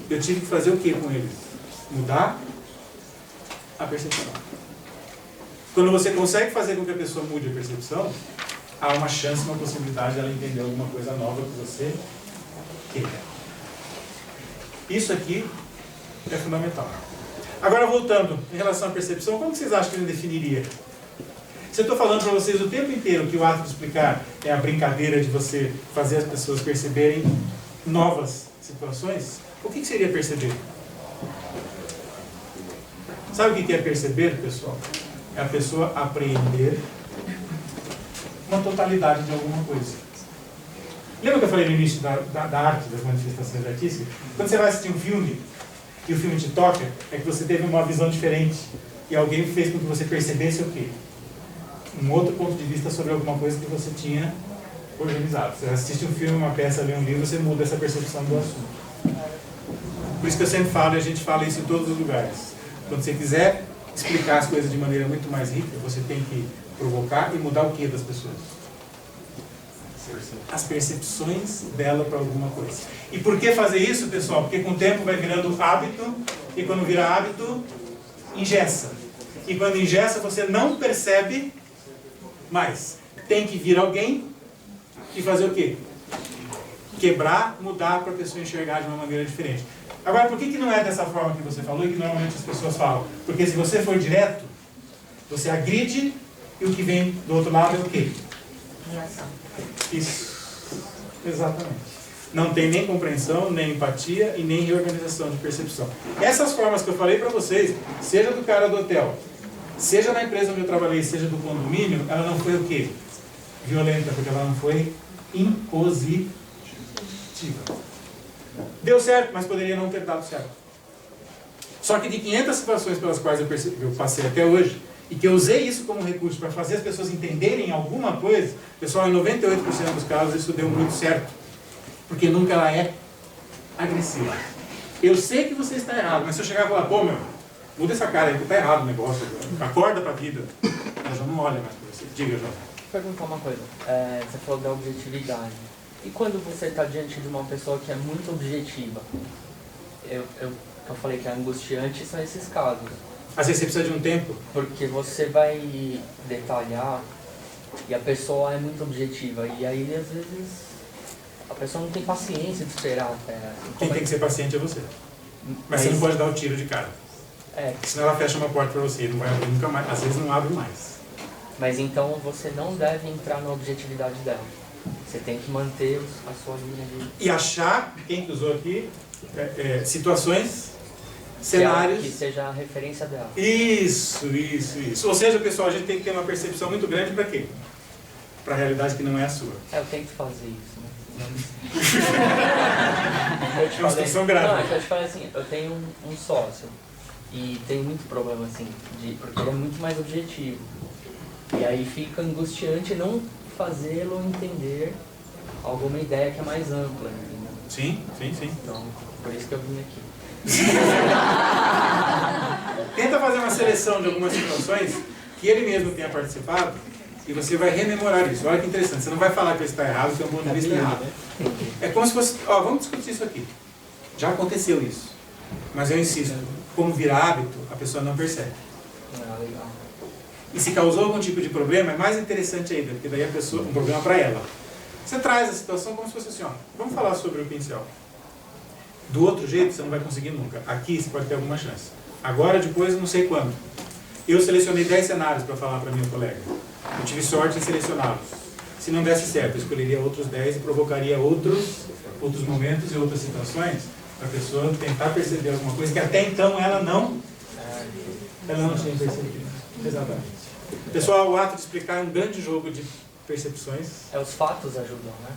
eu tive que fazer o que com eles? Mudar a percepção. Quando você consegue fazer com que a pessoa mude a percepção, há uma chance, uma possibilidade de ela entender alguma coisa nova que você queira. Isso aqui é fundamental. Agora, voltando, em relação à percepção, como vocês acham que ele definiria? Se eu estou falando para vocês o tempo inteiro que o ato de explicar é a brincadeira de você fazer as pessoas perceberem novas situações, o que seria perceber? Sabe o que é perceber, pessoal? É a pessoa apreender uma totalidade de alguma coisa. Lembra que eu falei no início da arte, das manifestações artísticas? Quando você vai assistir um filme e o filme te toca, é que você teve uma visão diferente e alguém fez com que você percebesse o quê? Um outro ponto de vista sobre alguma coisa que você tinha organizado. Você assiste um filme, uma peça, lê um livro, você muda essa percepção do assunto. Por isso que eu sempre falo, e a gente fala isso em todos os lugares. Quando você quiser explicar as coisas de maneira muito mais rica, você tem que provocar e mudar o que das pessoas? As percepções dela para alguma coisa. E por que fazer isso, pessoal? Porque com o tempo vai virando hábito, e quando vira hábito, engessa. E quando engessa, você não percebe mais. Tem que vir alguém e fazer o quê? Quebrar, mudar para a pessoa enxergar de uma maneira diferente. Agora, por que não é dessa forma que você falou e que normalmente as pessoas falam? Porque se você for direto, você agride e o que vem do outro lado é o quê? Reação. Isso. Exatamente. Não tem nem compreensão, nem empatia e nem reorganização de percepção. Essas formas que eu falei para vocês, seja do cara do hotel, seja na empresa onde eu trabalhei, seja do condomínio, ela não foi o quê? Violenta, porque ela não foi impositiva. Deu certo, mas poderia não ter dado certo. Só que de 500 situações pelas quais eu passei até hoje, e que eu usei isso como recurso para fazer as pessoas entenderem alguma coisa, pessoal, em 98% dos casos isso deu muito certo. Porque nunca ela é agressiva. Eu sei que você está errado, mas se eu chegar e falar, pô, meu, muda essa cara aí, que está errado o negócio, acorda para a vida, ela já não olha mais para você. Diga, João. Vou perguntar uma coisa. Você falou da objetividade. E quando você está diante de uma pessoa que é muito objetiva? eu falei que é angustiante são esses casos. Às vezes você precisa de um tempo. Porque você vai detalhar e a pessoa é muito objetiva. E aí, às vezes, a pessoa não tem paciência de esperar até. Quem tem que ser paciente é você. Mas você não pode dar o tiro de cara. Senão ela fecha uma porta para você e não vai abrir nunca mais. Às vezes não abre mais. Mas então você não deve entrar na objetividade dela. Você tem que manter a sua linha de... E achar, quem que usou aqui, situações, cenários... Que seja a referência dela. Isso. Ou seja, pessoal, a gente tem que ter uma percepção muito grande para quê? Para a realidade que não é a sua. Eu tento fazer isso, né? É uma situação grave. Não, eu te falei assim, eu tenho um sócio e tem muito problema assim, porque ele é muito mais objetivo. E aí fica angustiante não fazê-lo entender alguma ideia que é mais ampla. Entendeu? Sim. Então, por isso que eu vim aqui. Tenta fazer uma seleção de algumas situações que ele mesmo tenha participado e você vai rememorar isso. Olha que interessante, você não vai falar que ele está errado, que é um ponto de vista errado. É como se fosse, vamos discutir isso aqui. Já aconteceu isso, mas eu insisto, como vira hábito, a pessoa não percebe. Legal. E se causou algum tipo de problema, é mais interessante ainda, porque daí a pessoa, um problema para ela. Você traz a situação como se fosse assim, vamos falar sobre o pincel. Do outro jeito, você não vai conseguir nunca. Aqui você pode ter alguma chance. Agora, depois, não sei quando. Eu selecionei 10 cenários para falar para meu colega. Eu tive sorte em selecioná-los. Se não desse certo, eu escolheria outros 10 e provocaria outros momentos e outras situações para a pessoa tentar perceber alguma coisa que até então ela não tinha percebido. Exatamente. Pessoal, o ato de explicar é um grande jogo de percepções. Os fatos ajudam, né?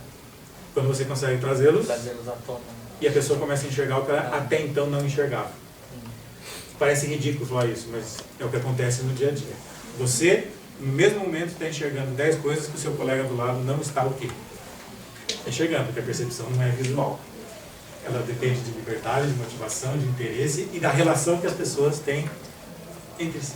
Quando você consegue trazê-los Trazê-los à tona. e a pessoa começa a enxergar o que ela até então não enxergava. Parece ridículo falar isso, mas é o que acontece no dia a dia. Você, no mesmo momento, está enxergando 10 coisas que o seu colega do lado não está o quê? Enxergando, porque a percepção não é visual. Ela depende de liberdade, de motivação, de interesse e da relação que as pessoas têm entre si.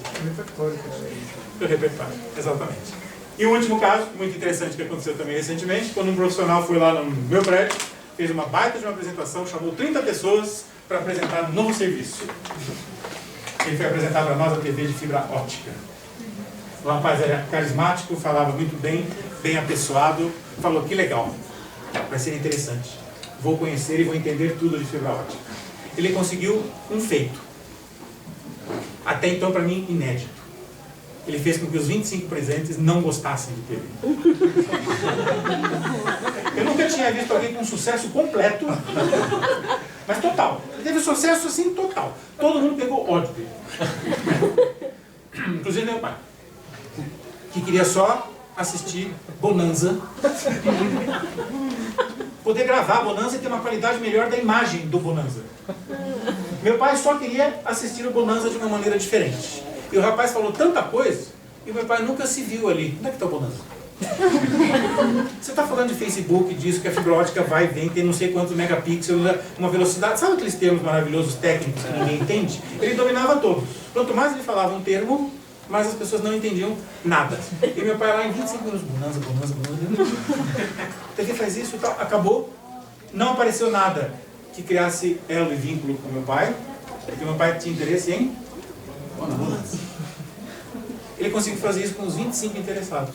O repertório, exatamente. E o último caso, muito interessante, que aconteceu também recentemente, quando um profissional foi lá no meu prédio, fez uma baita de uma apresentação, chamou 30 pessoas para apresentar um novo serviço. Ele foi apresentar para nós a TV de fibra óptica. O rapaz era carismático, falava muito bem, bem apessoado, falou que legal, vai ser interessante. Vou conhecer e vou entender tudo de fibra óptica. Ele conseguiu um feito, até então para mim inédito. Ele fez com que os 25 presentes não gostassem de TV. Eu nunca tinha visto alguém com sucesso completo, mas total. Ele teve sucesso assim total. Todo mundo pegou ódio dele. Inclusive meu pai, que queria só assistir Bonanza, poder gravar Bonanza e ter uma qualidade melhor da imagem do Bonanza. Meu pai só queria assistir o Bonanza de uma maneira diferente. E o rapaz falou tanta coisa, e o meu pai nunca se viu ali. Onde é que está o Bonanza? Você está falando de Facebook, disso, que a fibra ótica vai e vem, tem não sei quantos megapixels, uma velocidade. Sabe aqueles termos maravilhosos técnicos que ninguém entende? Ele dominava todos. Quanto mais ele falava um termo, mais as pessoas não entendiam nada. E meu pai lá em 25 minutos, Bonanza. A TV faz isso e tal. Acabou. Não apareceu nada que criasse elo e vínculo com meu pai, porque meu pai tinha interesse em Bonanza. Ele conseguiu fazer isso com os 25 interessados.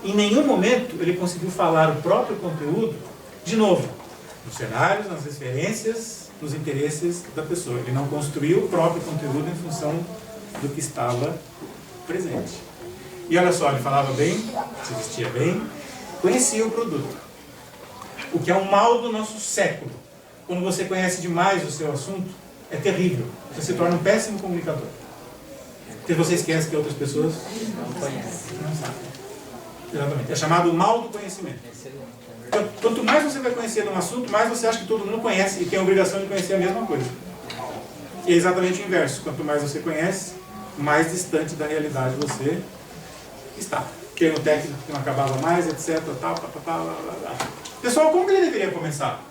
Em nenhum momento ele conseguiu falar o próprio conteúdo, de novo, nos cenários, nas referências, nos interesses da pessoa. Ele não construiu o próprio conteúdo em função do que estava presente. E olha só, ele falava bem, se vestia bem, conhecia o produto. O que é um mal do nosso século. Quando você conhece demais o seu assunto, é terrível. Você se torna um péssimo comunicador. Porque você esquece que outras pessoas Não conhece. não sabem. Exatamente. É chamado mal do conhecimento. Excelente. Quanto mais você vai conhecer de um assunto, mais você acha que todo mundo conhece e tem a obrigação de conhecer a mesma coisa. E é exatamente o inverso. Quanto mais você conhece, mais distante da realidade você está. Termo técnico que não acabava mais, etc. Tal, Pessoal, como que ele deveria começar?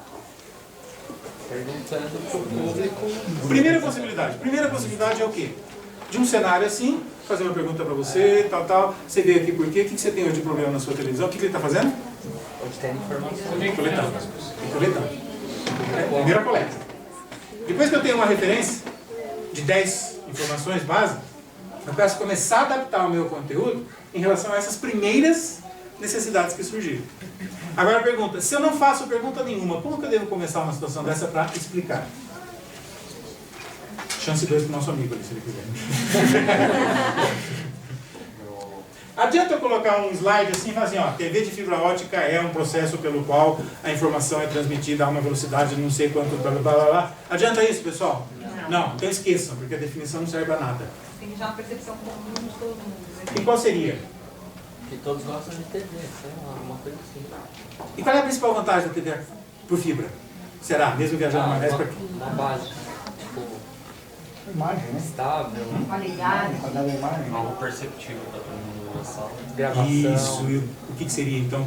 Perguntando para o público. Primeira possibilidade é o quê? De um cenário assim, fazer uma pergunta para você, tal. Você veio aqui por quê? O que você tem hoje de problema na sua televisão? O que ele está fazendo? Obter informação. Coletando. Primeira coleta. Depois que eu tenho uma referência de 10 informações básicas, eu peço começar a adaptar o meu conteúdo em relação a essas primeiras necessidades que surgiram. Agora a pergunta, se eu não faço pergunta nenhuma, como que eu devo começar uma situação dessa para explicar? Chance 2 para o nosso amigo ali, se ele quiser. Adianta eu colocar um slide assim e falar assim, ó, TV de fibra ótica é um processo pelo qual a informação é transmitida a uma velocidade de não sei quanto, blá, blá, blá, blá. Adianta isso, pessoal? Não, então esqueçam, porque a definição não serve a nada. Tem que já uma percepção comum de todo mundo. E qual seria? Que todos gostam de TV, sei lá, alguma coisa assim. E qual é a principal vantagem da TV por fibra? Será? Mesmo viajando mais para aqui? Uma base, tipo, Imagem, né? estável, Qualidade. Qualidade da imagem. Algo perceptível para todo mundo na sala. gravação. Isso, e o que seria então?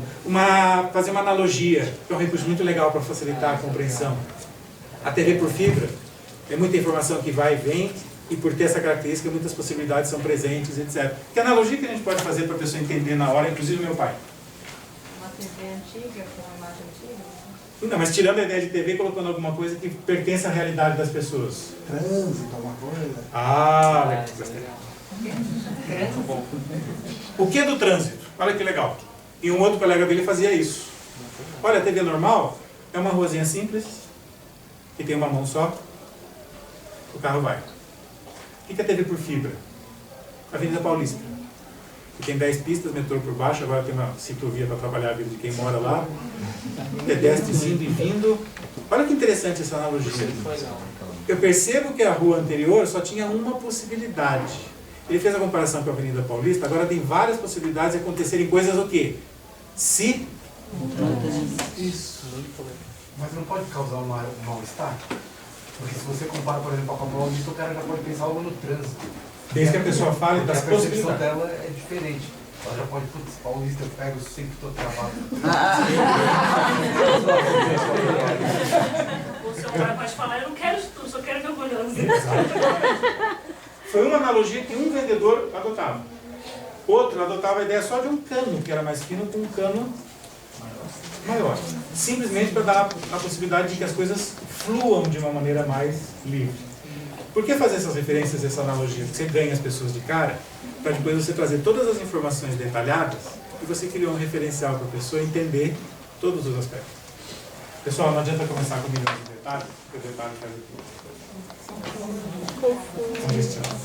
Fazer uma analogia, que é um recurso muito legal para facilitar a compreensão. A TV por fibra é muita informação que vai e vem, e por ter essa característica, muitas possibilidades são presentes, etc. Que analogia que a gente pode fazer para a pessoa entender na hora, inclusive o meu pai? Uma TV antiga, com uma imagem antiga. Não, mas tirando a ideia de TV, colocando alguma coisa que pertence à realidade das pessoas. Trânsito, alguma coisa. Ah, Isso é legal. o que é do trânsito? Olha que legal. E um outro colega dele fazia isso. Olha, a TV normal é uma ruazinha simples, que tem uma mão só, o carro vai. O que é TV por fibra? Avenida Paulista, que tem 10 pistas, metrô por baixo, agora tem uma ciclovia para trabalhar a vida de quem mora lá, pedestres indo e vindo. Olha que interessante essa analogia. Eu percebo que a rua anterior só tinha uma possibilidade. Ele fez a comparação com a Avenida Paulista, agora tem várias possibilidades de acontecerem coisas o quê? Se... Isso. Mas não pode causar um mal-estar? Porque se você compara, por exemplo, com a Paulista, o cara já pode pensar logo no trânsito. Desde que a pessoa fale Porque das a percepção possibilidades. dela é diferente. Ela já pode, putz, Paulista, eu pego sempre, estou travado. O seu pai pode falar, eu não quero isso tudo, só quero ver o goleiro. Foi uma analogia que um vendedor adotava. Outro adotava a ideia só de um cano, que era mais fino, com um cano maior. Simplesmente para dar a possibilidade de que as coisas fluam de uma maneira mais livre. Por que fazer essas referências, essa analogia? Porque você ganha as pessoas de cara, para depois você trazer todas as informações detalhadas e você criou um referencial para a pessoa entender todos os aspectos. Pessoal, não adianta começar com milhões de detalhes, porque o detalhe faz congestionar.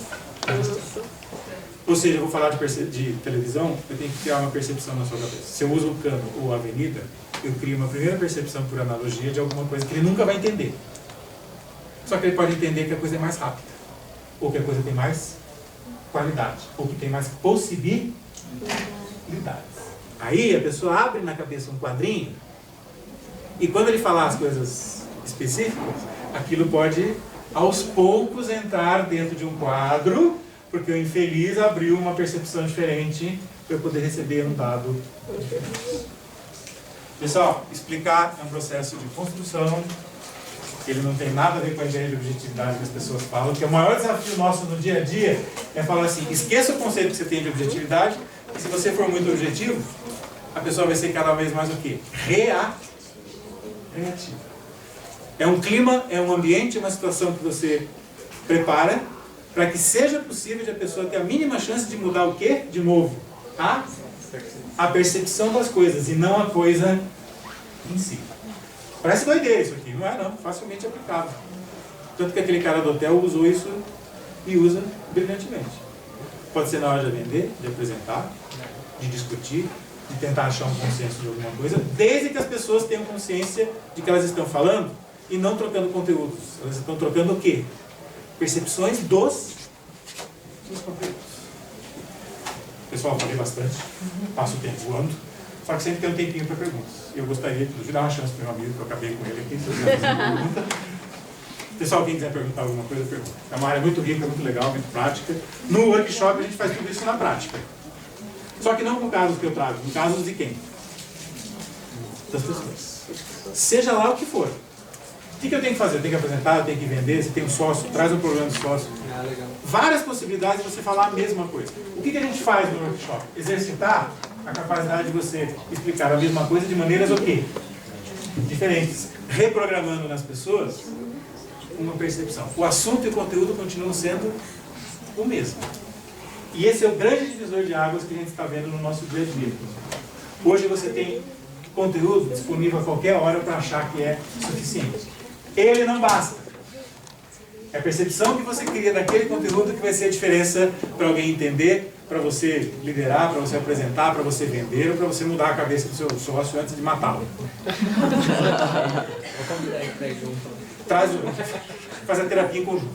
Ou seja, eu vou falar de televisão, eu tenho que criar uma percepção na sua cabeça. Se eu uso o cano ou a avenida, eu crio uma primeira percepção por analogia de alguma coisa que ele nunca vai entender. Só que ele pode entender que a coisa é mais rápida, ou que a coisa tem mais qualidade, ou que tem mais possibilidades. Aí a pessoa abre na cabeça um quadrinho, e quando ele falar as coisas específicas, aquilo pode, aos poucos, entrar dentro de um quadro, porque o infeliz abriu uma percepção diferente para eu poder receber um dado. Pessoal, explicar é um processo de construção, ele não tem nada a ver com a ideia de objetividade que as pessoas falam, que o maior desafio nosso no dia a dia é falar assim, esqueça o conceito que você tem de objetividade, e se você for muito objetivo, a pessoa vai ser cada vez mais o quê? Reativa. É um clima, é um ambiente, uma situação que você prepara para que seja possível de a pessoa ter a mínima chance de mudar o quê? De novo, a percepção das coisas e não a coisa em si. Parece doideira isso aqui, não é não, facilmente aplicável. Tanto que aquele cara do hotel usou isso e usa brilhantemente. Pode ser na hora de vender, de apresentar, de discutir, de tentar achar um consenso de alguma coisa, desde que as pessoas tenham consciência de que elas estão falando e não trocando conteúdos. Elas estão trocando o quê? Percepções dos conteúdos. Pessoal, falei bastante, passo o tempo voando, só que sempre tem um tempinho para perguntas. Eu gostaria de dar uma chance para o meu amigo, que eu acabei com ele aqui, se você quiser fazer pergunta. Pessoal, quem quiser perguntar alguma coisa, pergunta. É uma área muito rica, muito legal, muito prática. No workshop a gente faz tudo isso na prática. Só que não com casos que eu trago, com casos de quem? Das pessoas. Seja lá o que for. O que eu tenho que fazer? Eu tenho que apresentar, eu tenho que vender, se tem um sócio, traz um problema de sócio. Várias possibilidades de você falar a mesma coisa. O que a gente faz no workshop? Exercitar a capacidade de você explicar a mesma coisa de maneiras o quê? Diferentes. Reprogramando nas pessoas uma percepção. O assunto e o conteúdo continuam sendo o mesmo. E esse é o grande divisor de águas que a gente está vendo no nosso dia a dia. Hoje você tem conteúdo disponível a qualquer hora para achar que é suficiente. Ele não basta. É a percepção que você cria daquele conteúdo que vai ser a diferença para alguém entender, para você liderar, para você apresentar, para você vender ou para você mudar a cabeça do seu sócio antes de matá-lo. Traz faz a terapia em conjunto.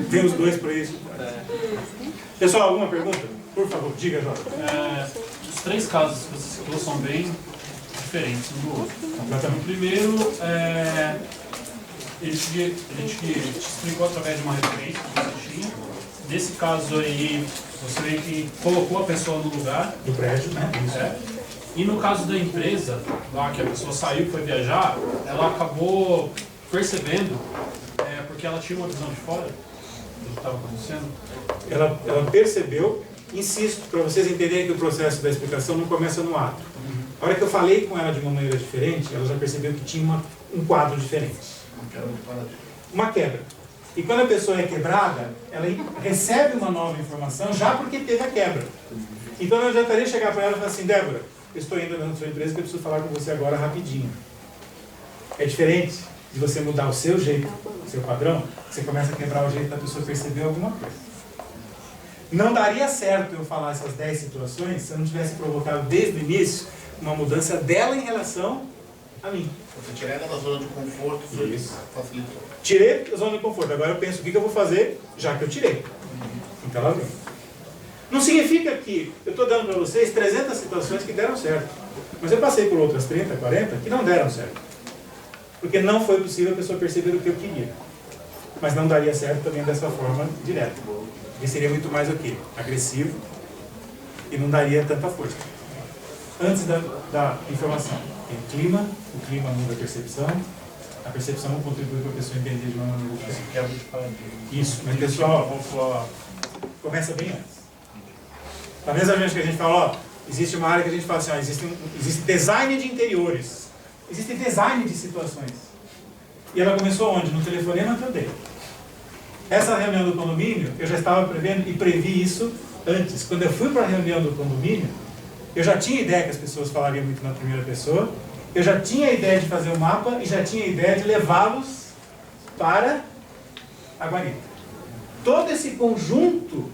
Vem os dois para isso. Pessoal, alguma pergunta? Por favor, diga, Jorge. Os 3 casos que você citou são bem diferentes um do outro. O primeiro, ele te explicou através de uma referência que você tinha. Nesse caso aí, você meio que colocou a pessoa no lugar. Do prédio, né? E no caso da empresa, lá que a pessoa saiu, foi viajar, ela acabou percebendo, porque ela tinha uma visão de fora do que estava acontecendo. Ela percebeu, insisto, para vocês entenderem que o processo da explicação não começa no ato. A hora que eu falei com ela de uma maneira diferente, ela já percebeu que tinha um quadro diferente. Uma quebra. E quando a pessoa é quebrada, ela recebe uma nova informação já porque teve a quebra. Então não adiantaria chegar para ela e falar assim, Débora, eu estou indo na sua empresa que eu preciso falar com você agora rapidinho. É diferente de você mudar o seu jeito, o seu padrão, você começa a quebrar o jeito da pessoa perceber alguma coisa. Não daria certo eu falar essas 10 situações se eu não tivesse provocado desde o início uma mudança dela em relação a mim. Você tirei ela da zona de conforto, isso facilitou. Tirei da zona de conforto, agora eu penso o que eu vou fazer já que eu tirei. Então ela vem. Não significa que eu estou dando para vocês 300 situações que deram certo. Mas eu passei por outras 30, 40 que não deram certo. Porque não foi possível a pessoa perceber o que eu queria. Mas não daria certo também dessa forma direta. Porque seria muito mais o quê? Agressivo e não daria tanta força. Antes da informação, tem o clima muda a percepção contribui para a pessoa entender de uma maneira diferente. Isso, mas pessoal, começa bem antes. Da mesma vez que a gente fala, existe uma área que a gente fala assim, existe design de interiores, existe design de situações. E ela começou onde? No telefonema que eu dei. Essa reunião do condomínio, eu já estava prevendo e previ isso antes. Quando eu fui para a reunião do condomínio, eu já tinha ideia que as pessoas falariam muito na primeira pessoa, eu já tinha a ideia de fazer o mapa e já tinha a ideia de levá-los para a guarita. Todo esse conjunto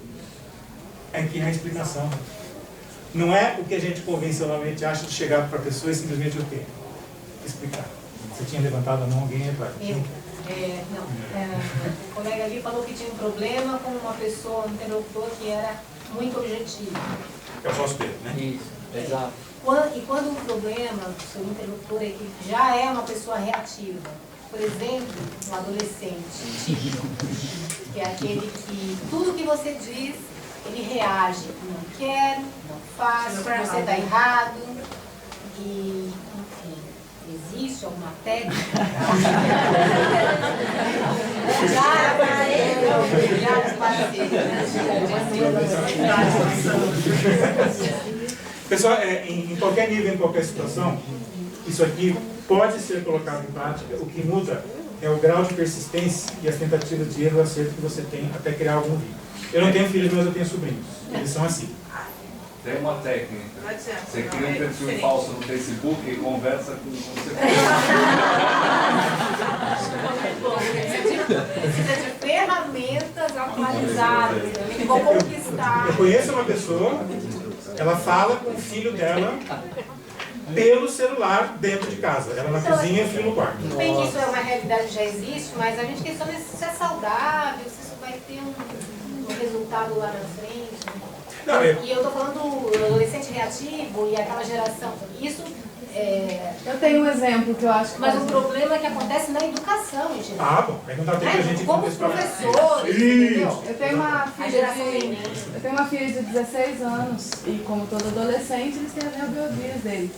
é que é a explicação. Não é o que a gente convencionalmente acha de chegar para a pessoa e simplesmente o quê? Explicar. Você tinha levantado a mão, alguém ia para o colega ali falou que tinha um problema com uma pessoa, um interlocutor que era muito objetivo. É o sócio dele, né? Isso, exato. E quando o problema do seu interlocutor é que já é uma pessoa reativa, por exemplo, um adolescente, que é aquele que tudo que você diz, ele reage, não quero, não faço, você está errado, e, enfim, existe alguma técnica? Pessoal, em qualquer nível, em qualquer situação, isso aqui pode ser colocado em prática. O que muda é o grau de persistência e as tentativas de erro e acerto que você tem até criar algum vídeo. Eu não tenho filhos, mas eu tenho sobrinhos. Eles são assim. Tem uma técnica. Você cria um perfil falso no Facebook e conversa com você. Precisa de ferramentas atualizadas. Eu vou conquistar. Eu conheço uma pessoa, ela fala com o filho dela pelo celular dentro de casa. Ela na cozinha e o filho no quarto. Tudo bem que isso é uma realidade que já existe, mas a gente questiona se isso é saudável, se isso vai ter um resultado lá na frente. Não, E eu estou falando do adolescente reativo e aquela geração. Isso Eu tenho um exemplo que eu acho que... Mas o problema é que acontece na educação, em geral. Ah, bom. Aí não dá tempo a gente como os professores, entendeu? Eu tenho uma filha de 16 anos e como todo adolescente, eles têm as rebeldias deles.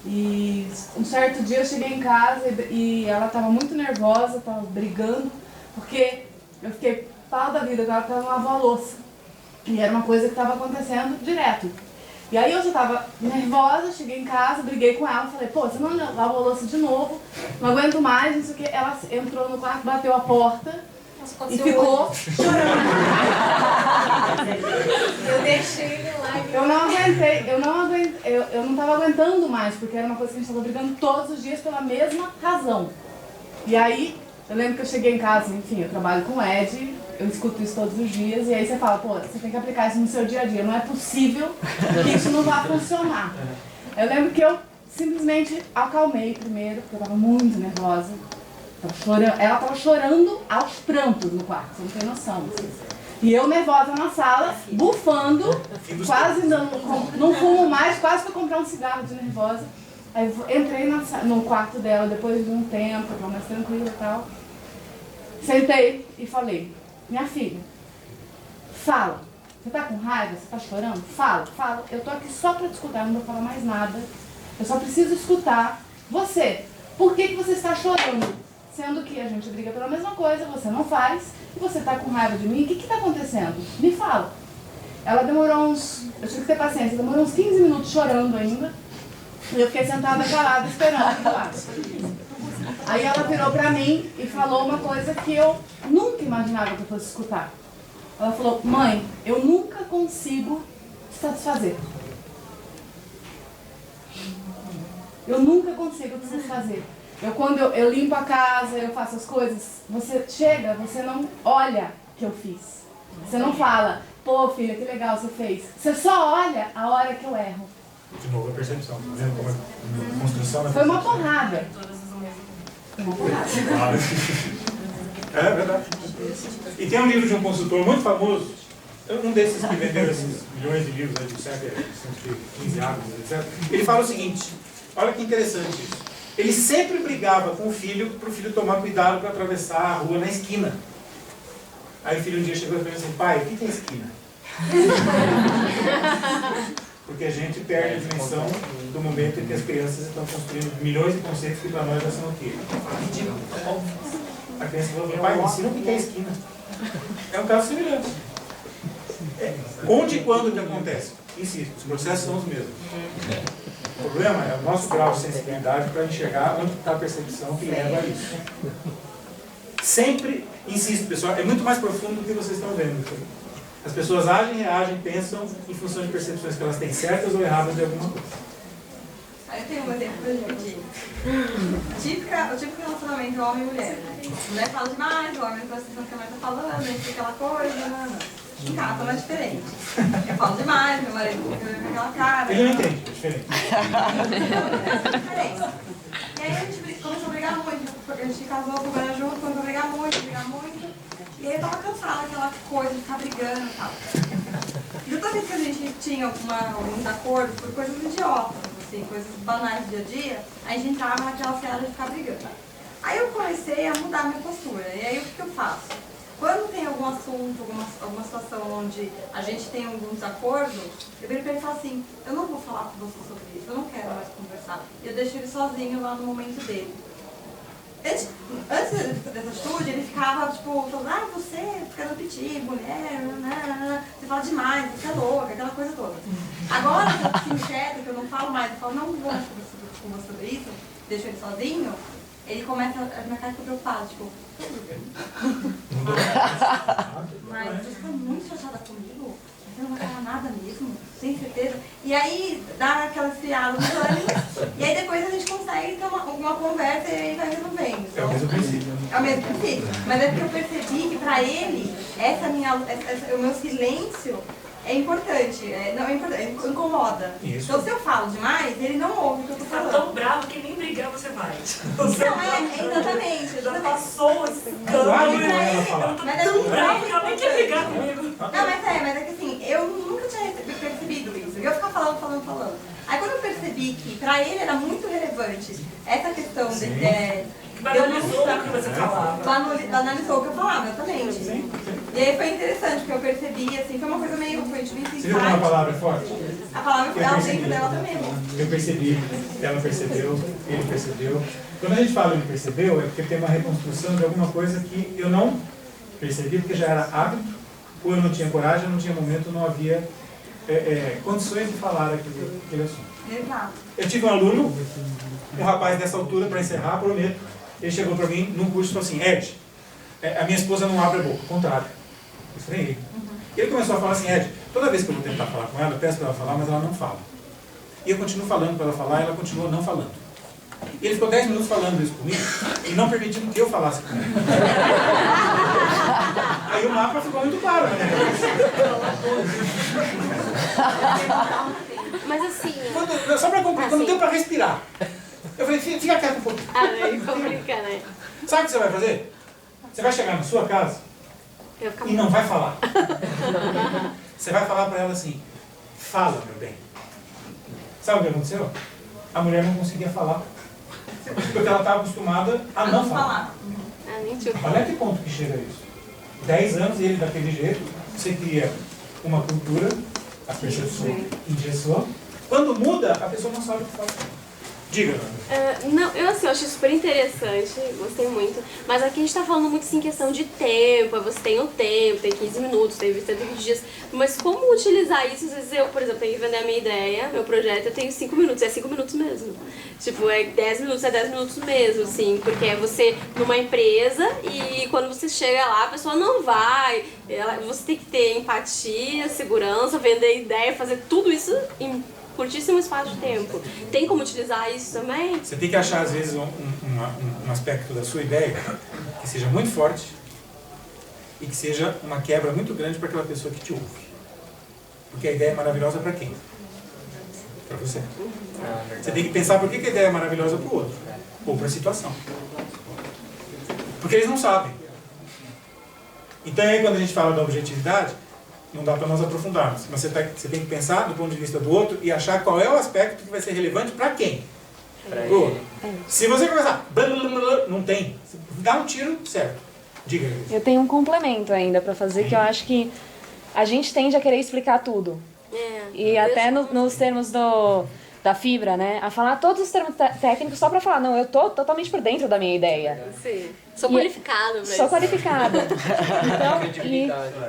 E um certo dia eu cheguei em casa e ela estava muito nervosa, estava brigando, porque eu fiquei pau da vida, ela estava lavando a louça. E era uma coisa que estava acontecendo direto. E aí eu já tava nervosa, cheguei em casa, briguei com ela, falei, pô, você não lavou a louça de novo, não aguento mais, não sei o que. Ela entrou no quarto, bateu a porta e ficou chorando. Eu deixei ele lá. Eu não tava aguentando mais, porque era uma coisa que a gente tava brigando todos os dias pela mesma razão. E aí, eu lembro que eu cheguei em casa, enfim, eu trabalho com o Ed, eu escuto isso todos os dias, e aí você fala, pô, você tem que aplicar isso no seu dia a dia, não é possível que isso não vá funcionar. Eu lembro que eu simplesmente acalmei primeiro, porque eu tava muito nervosa. Ela tava chorando aos prantos no quarto, você não tem noção. E eu nervosa na sala, bufando, quase não fumo mais, quase fui comprar um cigarro de nervosa. Aí eu entrei no quarto dela depois de um tempo, eu tava mais tranquila e tal. Sentei e falei, minha filha, fala. Você tá com raiva? Você tá chorando? Fala, fala. Eu tô aqui só pra te escutar, não vou falar mais nada. Eu só preciso escutar. Você, por que você está chorando? Sendo que a gente briga pela mesma coisa, você não faz, e você tá com raiva de mim, o que que tá acontecendo? Me fala. Ela demorou eu tive que ter paciência, demorou uns 15 minutos chorando ainda, e eu fiquei sentada calada esperando do lado. Aí ela virou pra mim e falou uma coisa que eu nunca imaginava que eu fosse escutar. Ela falou, mãe, eu nunca consigo te satisfazer. Eu nunca consigo te satisfazer. Quando eu limpo a casa, eu faço as coisas, você chega, você não olha o que eu fiz. Você não fala, pô filha, que legal você fez. Você só olha a hora que eu erro. De novo, a percepção. Tá vendo como é a construção da Foi uma percepção? porrada. Foi uma porrada. É verdade. E tem um livro de um consultor muito famoso, um desses que vendeu esses milhões de livros aí do século, 115 hábitos, etc. Ele fala o seguinte, olha que interessante isso. Ele sempre brigava com o filho para o filho tomar cuidado para atravessar a rua na esquina. Aí o filho um dia chegou e falou assim, pai, o que é esquina? Porque a gente perde a dimensão do momento em que as crianças estão construindo milhões de conceitos que para nós já são o quê? A criança falou, pai, me ensina o que é esquina. É um caso semelhante. Onde e quando que acontece? Insisto, os processos são os mesmos. O problema é o nosso grau de sensibilidade para enxergar onde está a percepção que leva a isso. Sempre, insisto pessoal, é muito mais profundo do que vocês estão vendo. As pessoas agem, reagem, pensam em função de percepções que elas têm certas ou erradas de alguma coisa. Aí eu tenho um exemplo pra dividir. O típico relacionamento homem e mulher. A mulher fala demais, o homem não presta atenção no que a mulher tá falando, fica aquela coisa, não. Em casa não é diferente. Eu falo demais, meu marido fica com aquela cara. Ele não entende, é diferente. E aí a gente começou a brigar muito. A gente casou, trabalhou junto, começou a brigar muito. E aí eu tava cansada daquela coisa de ficar brigando e tal. E toda vez que a gente tinha um desacordo por coisas idiotas, assim, coisas banais do dia a dia, a gente entrava naquela seara de ficar brigando. Aí eu comecei a mudar a minha postura. E aí o que eu faço? Quando tem algum assunto, alguma situação onde a gente tem algum desacordo, eu viro pra ele e falo assim, eu não vou falar com você sobre isso, eu não quero mais conversar. E eu deixo ele sozinho lá no momento dele. Antes dessa atitude, ele ficava, tipo, falando, você fica no piti, mulher, você fala demais, você é louca, aquela coisa toda. Agora que eu fico inquieta, que eu não falo mais, eu falo, não vou mais conversar sobre isso, deixo ele sozinho, ele começa a minha cara fica preocupada, tipo, mas você está muito chateada comigo? Você não vai falar nada mesmo? Tem certeza? E aí dá aquela esfriada no ânimo, e aí depois a gente consegue ter uma conversa e aí vai resolvendo. É o mesmo princípio. É o mesmo princípio. Mas é porque eu percebi que pra ele, o meu silêncio é importante. Não é importante, incomoda. Isso. Então se eu falo demais, ele não ouve o que eu tô falando. Tá tão bravo que nem brigar você vai. Não, exatamente. Já passou esse Claro, cano. eu Mas é Tão muito bravo que ela nem quer brigar comigo. Não, mas é que assim, eu nunca tinha percebido isso. Eu ficava falando. Aí quando eu percebi que pra ele era muito relevante essa questão banalizou o que você falava. Banalizou o que eu falava, exatamente. E aí foi interessante, porque eu percebi, assim, foi uma coisa meio... Você viu como a palavra é forte? A palavra é o tempo dela também. Eu percebi, ela percebeu, ele percebeu. Quando a gente fala ele percebeu, é porque tem uma reconstrução de alguma coisa que eu não percebi, porque já era hábito, ou eu não tinha coragem, não tinha momento, não havia condições de falar aquele assunto. Exato. Eu tive um aluno, um rapaz dessa altura, para encerrar, prometo, ele chegou para mim num curso e falou assim, Ed, a minha esposa não abre a boca, ao contrário. Eu estranhei. Ele começou a falar assim, Ed, toda vez que eu vou tentar falar com ela, eu peço para ela falar, mas ela não fala. E eu continuo falando para ela falar, e ela continua não falando. E ele ficou 10 minutos falando isso comigo, e não permitindo que eu falasse com ele. Aí o mapa ficou muito claro na minha cabeça. Mas assim... Só para concluir, quando deu para respirar, eu falei, fica quieto um pouquinho. Complica, né? Sabe o que você vai fazer? Você vai chegar na sua casa e não vai falar. Você vai falar para ela assim, fala, meu bem. Sabe o que aconteceu? A mulher não conseguia falar. Porque ela estava acostumada a não falar. Olha que ponto que chega isso. 10 anos e ele daquele jeito, você cria uma cultura, a percepção engessou. Quando muda, a pessoa não sabe o que fazer. Diga. Não, eu achei super interessante, gostei muito. Mas aqui a gente tá falando muito assim, questão de tempo, você tem o tempo, tem 15 minutos, tem 120 dias. Mas como utilizar isso? Às vezes eu, por exemplo, tenho que vender a minha ideia, meu projeto, eu tenho 5 minutos, é 5 minutos mesmo. Tipo, é 10 minutos mesmo, assim, porque é você numa empresa e quando você chega lá, a pessoa não vai. Você tem que ter empatia, segurança, vender ideia, fazer tudo isso em curtíssimo espaço de tempo. Tem como utilizar isso também? Você tem que achar, às vezes, um aspecto da sua ideia que seja muito forte e que seja uma quebra muito grande para aquela pessoa que te ouve. Porque a ideia é maravilhosa para quem? Para você. Você tem que pensar por que a ideia é maravilhosa para o outro. Ou para a situação. Porque eles não sabem. Então, aí, quando a gente fala da objetividade, não dá para nós aprofundarmos. Mas você tem que pensar do ponto de vista do outro e achar qual é o aspecto que vai ser relevante para quem? Para ele. Se você começar, não tem. Dá um tiro, certo. Diga. Eu tenho um complemento ainda para fazer, que eu acho que a gente tende a querer explicar tudo. E até nos termos da fibra, né? A falar todos os termos técnicos só para falar, não, eu tô totalmente por dentro da minha ideia. Sim. Sou qualificada. Sou qualificada. Então,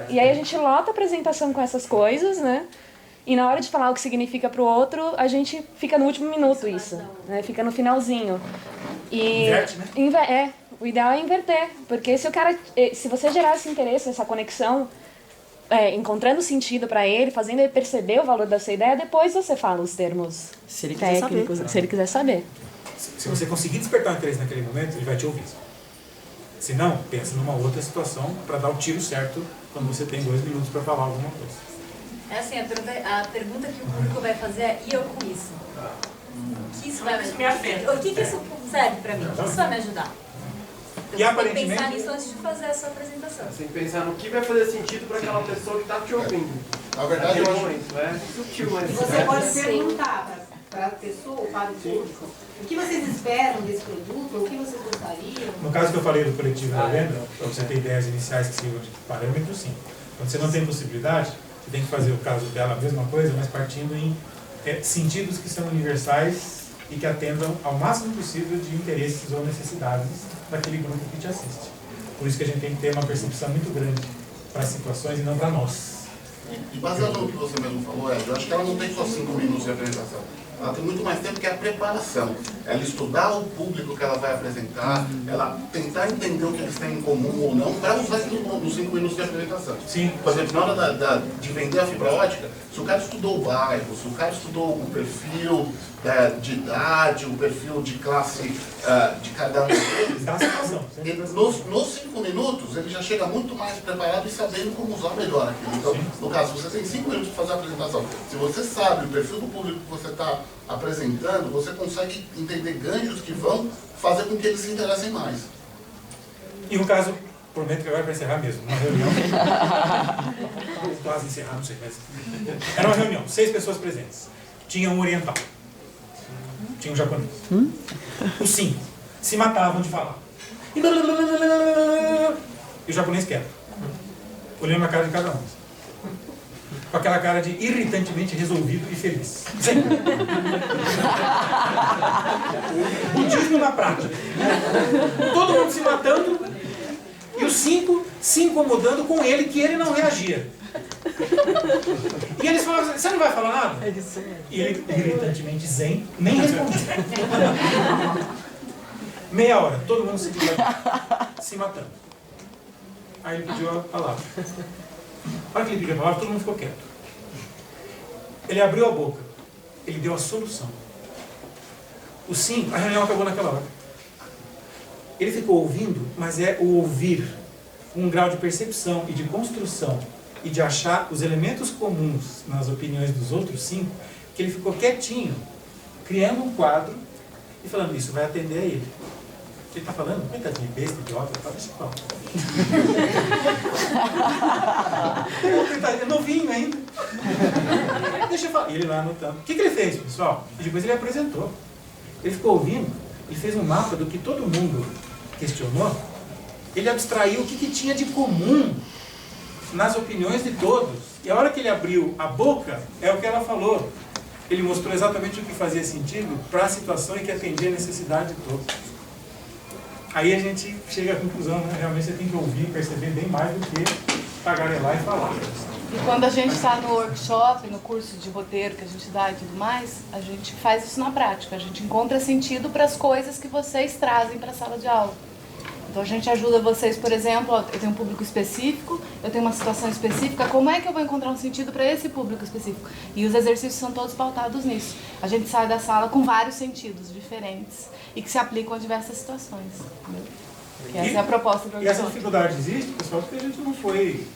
e aí a gente lota a apresentação com essas coisas, né? E na hora de falar o que significa pro outro, a gente fica no último minuto isso, né? Fica no finalzinho. E inverte, né? O ideal é inverter, porque se você gerar esse interesse, essa conexão, encontrando sentido para ele, fazendo ele perceber o valor da sua ideia, depois você fala os termos técnicos, se ele quiser saber. Se você conseguir despertar o interesse naquele momento, ele vai te ouvir. Se não, pensa numa outra situação para dar o tiro certo quando você tem 2 minutos para falar alguma coisa. É assim, a pergunta que o público vai fazer é, e eu com isso? O que isso vai me afeta? O que isso serve para mim? O que isso vai me ajudar? E aparentemente... Tem que pensar nisso antes de fazer a sua apresentação. Você tem que pensar no que vai fazer sentido para aquela pessoa que está te ouvindo. Na verdade, eu acho... É sutil, mas... Você pode perguntar para a pessoa, para o público, o que vocês esperam desse produto, o que vocês gostariam? No caso que eu falei do coletivo da venda, para você ter ideias iniciais que sirvam de parâmetro, sim. Quando você não tem possibilidade, você tem que fazer o caso dela a mesma coisa, mas partindo em sentidos que são universais e que atendam ao máximo possível de interesses ou necessidades daquele grupo que te assiste. Por isso que a gente tem que ter uma percepção muito grande para as situações e não para nós. E baseado no que você mesmo falou, Ed, eu acho que ela não tem só 5 minutos de apresentação. Ela tem muito mais tempo que a preparação. Ela estudar o público que ela vai apresentar, ela tentar entender o que eles têm em comum ou não, para usar isso nos 5 minutos de apresentação. Sim. Por exemplo, na hora de vender a fibra ótica, se o cara estudou o bairro, se o cara estudou o perfil de idade, o perfil de classe de cada um deles, nos 5 minutos ele já chega muito mais preparado e sabendo como usar melhor aquilo. Então, no caso, você tem 5 minutos para fazer a apresentação. Se você sabe o perfil do público que você está apresentando, você consegue entender ganhos que vão fazer com que eles se interessem mais. E no caso, prometo que agora vai encerrar mesmo, uma reunião. Quase encerrar, não sei, mas... Era uma reunião, 6 pessoas presentes. Tinha um oriental. Tinha um japonês. Os 5 se matavam de falar. E o japonês quieto, olhando na cara de cada um. Com aquela cara de irritantemente resolvido e feliz. Budismo na prática. Todo mundo se matando e os 5 se incomodando com ele, que ele não reagia. E eles falavam você não vai falar nada? E ele, irritantemente zen, nem respondeu. Meia hora, todo mundo se matando. Aí ele pediu a palavra. A hora que ele pediu a palavra, todo mundo ficou quieto. Ele abriu a boca. Ele deu a solução. O sim, a reunião acabou naquela hora. Ele ficou ouvindo, mas é o ouvir um grau de percepção e de construção e de achar os elementos comuns nas opiniões dos outros 5, que ele ficou quietinho, criando um quadro e falando, isso vai atender a ele. Ele está falando, coitadinho, besta, idiota, tá, deixa eu falar. É novinho ainda. Deixa eu falar. E ele lá anotando. O que ele fez, pessoal? E depois ele apresentou. Ele ficou ouvindo, ele fez um mapa do que todo mundo questionou. Ele abstraiu o que tinha de comum nas opiniões de todos. E a hora que ele abriu a boca, é o que ela falou. Ele mostrou exatamente o que fazia sentido para a situação e que atendia a necessidade de todos. Aí a gente chega à conclusão, né? Realmente você tem que ouvir, perceber bem mais do que tagarelar e falar. E quando a gente está no workshop, no curso de roteiro que a gente dá e tudo mais, a gente faz isso na prática. A gente encontra sentido para as coisas que vocês trazem para a sala de aula. Então a gente ajuda vocês, por exemplo, eu tenho um público específico, eu tenho uma situação específica, como é que eu vou encontrar um sentido para esse público específico? E os exercícios são todos pautados nisso. A gente sai da sala com vários sentidos diferentes e que se aplicam a diversas situações. E essa é a proposta do workshop. E essa dificuldade existe, pessoal, porque a gente não foi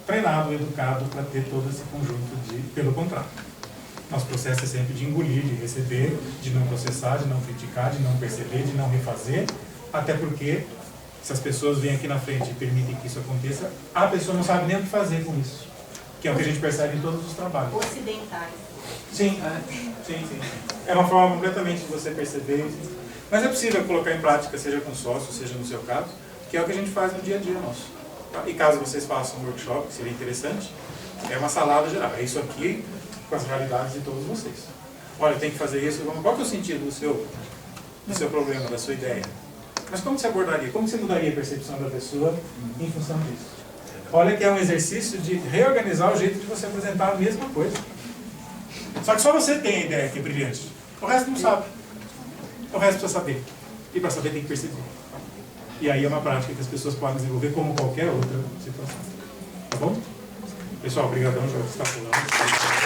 treinado, educado para ter todo esse conjunto de, pelo contrário. Nosso processo é sempre de engolir, de receber, de não processar, de não criticar, de não perceber, de não refazer, até porque se as pessoas vêm aqui na frente e permitem que isso aconteça, a pessoa não sabe nem o que fazer com isso, que é o que a gente percebe em todos os trabalhos. Ocidentais. Sim, sim. É uma forma completamente de você perceber, mas é possível colocar em prática, seja com sócio, seja no seu caso, que é o que a gente faz no dia a dia nosso. E caso vocês façam um workshop, que seria interessante, é uma salada geral. É isso aqui com as realidades de todos vocês. Olha, tem que fazer isso. Qual que é o sentido do seu problema, da sua ideia? Mas como você abordaria? Como você mudaria a percepção da pessoa em função disso? Olha que é um exercício de reorganizar o jeito de você apresentar a mesma coisa. Só que só você tem a ideia que é brilhante. O resto não sabe. O resto precisa saber. E para saber tem que perceber. E aí é uma prática que as pessoas podem desenvolver como qualquer outra situação. Tá bom? Pessoal, obrigadão, já está pulando.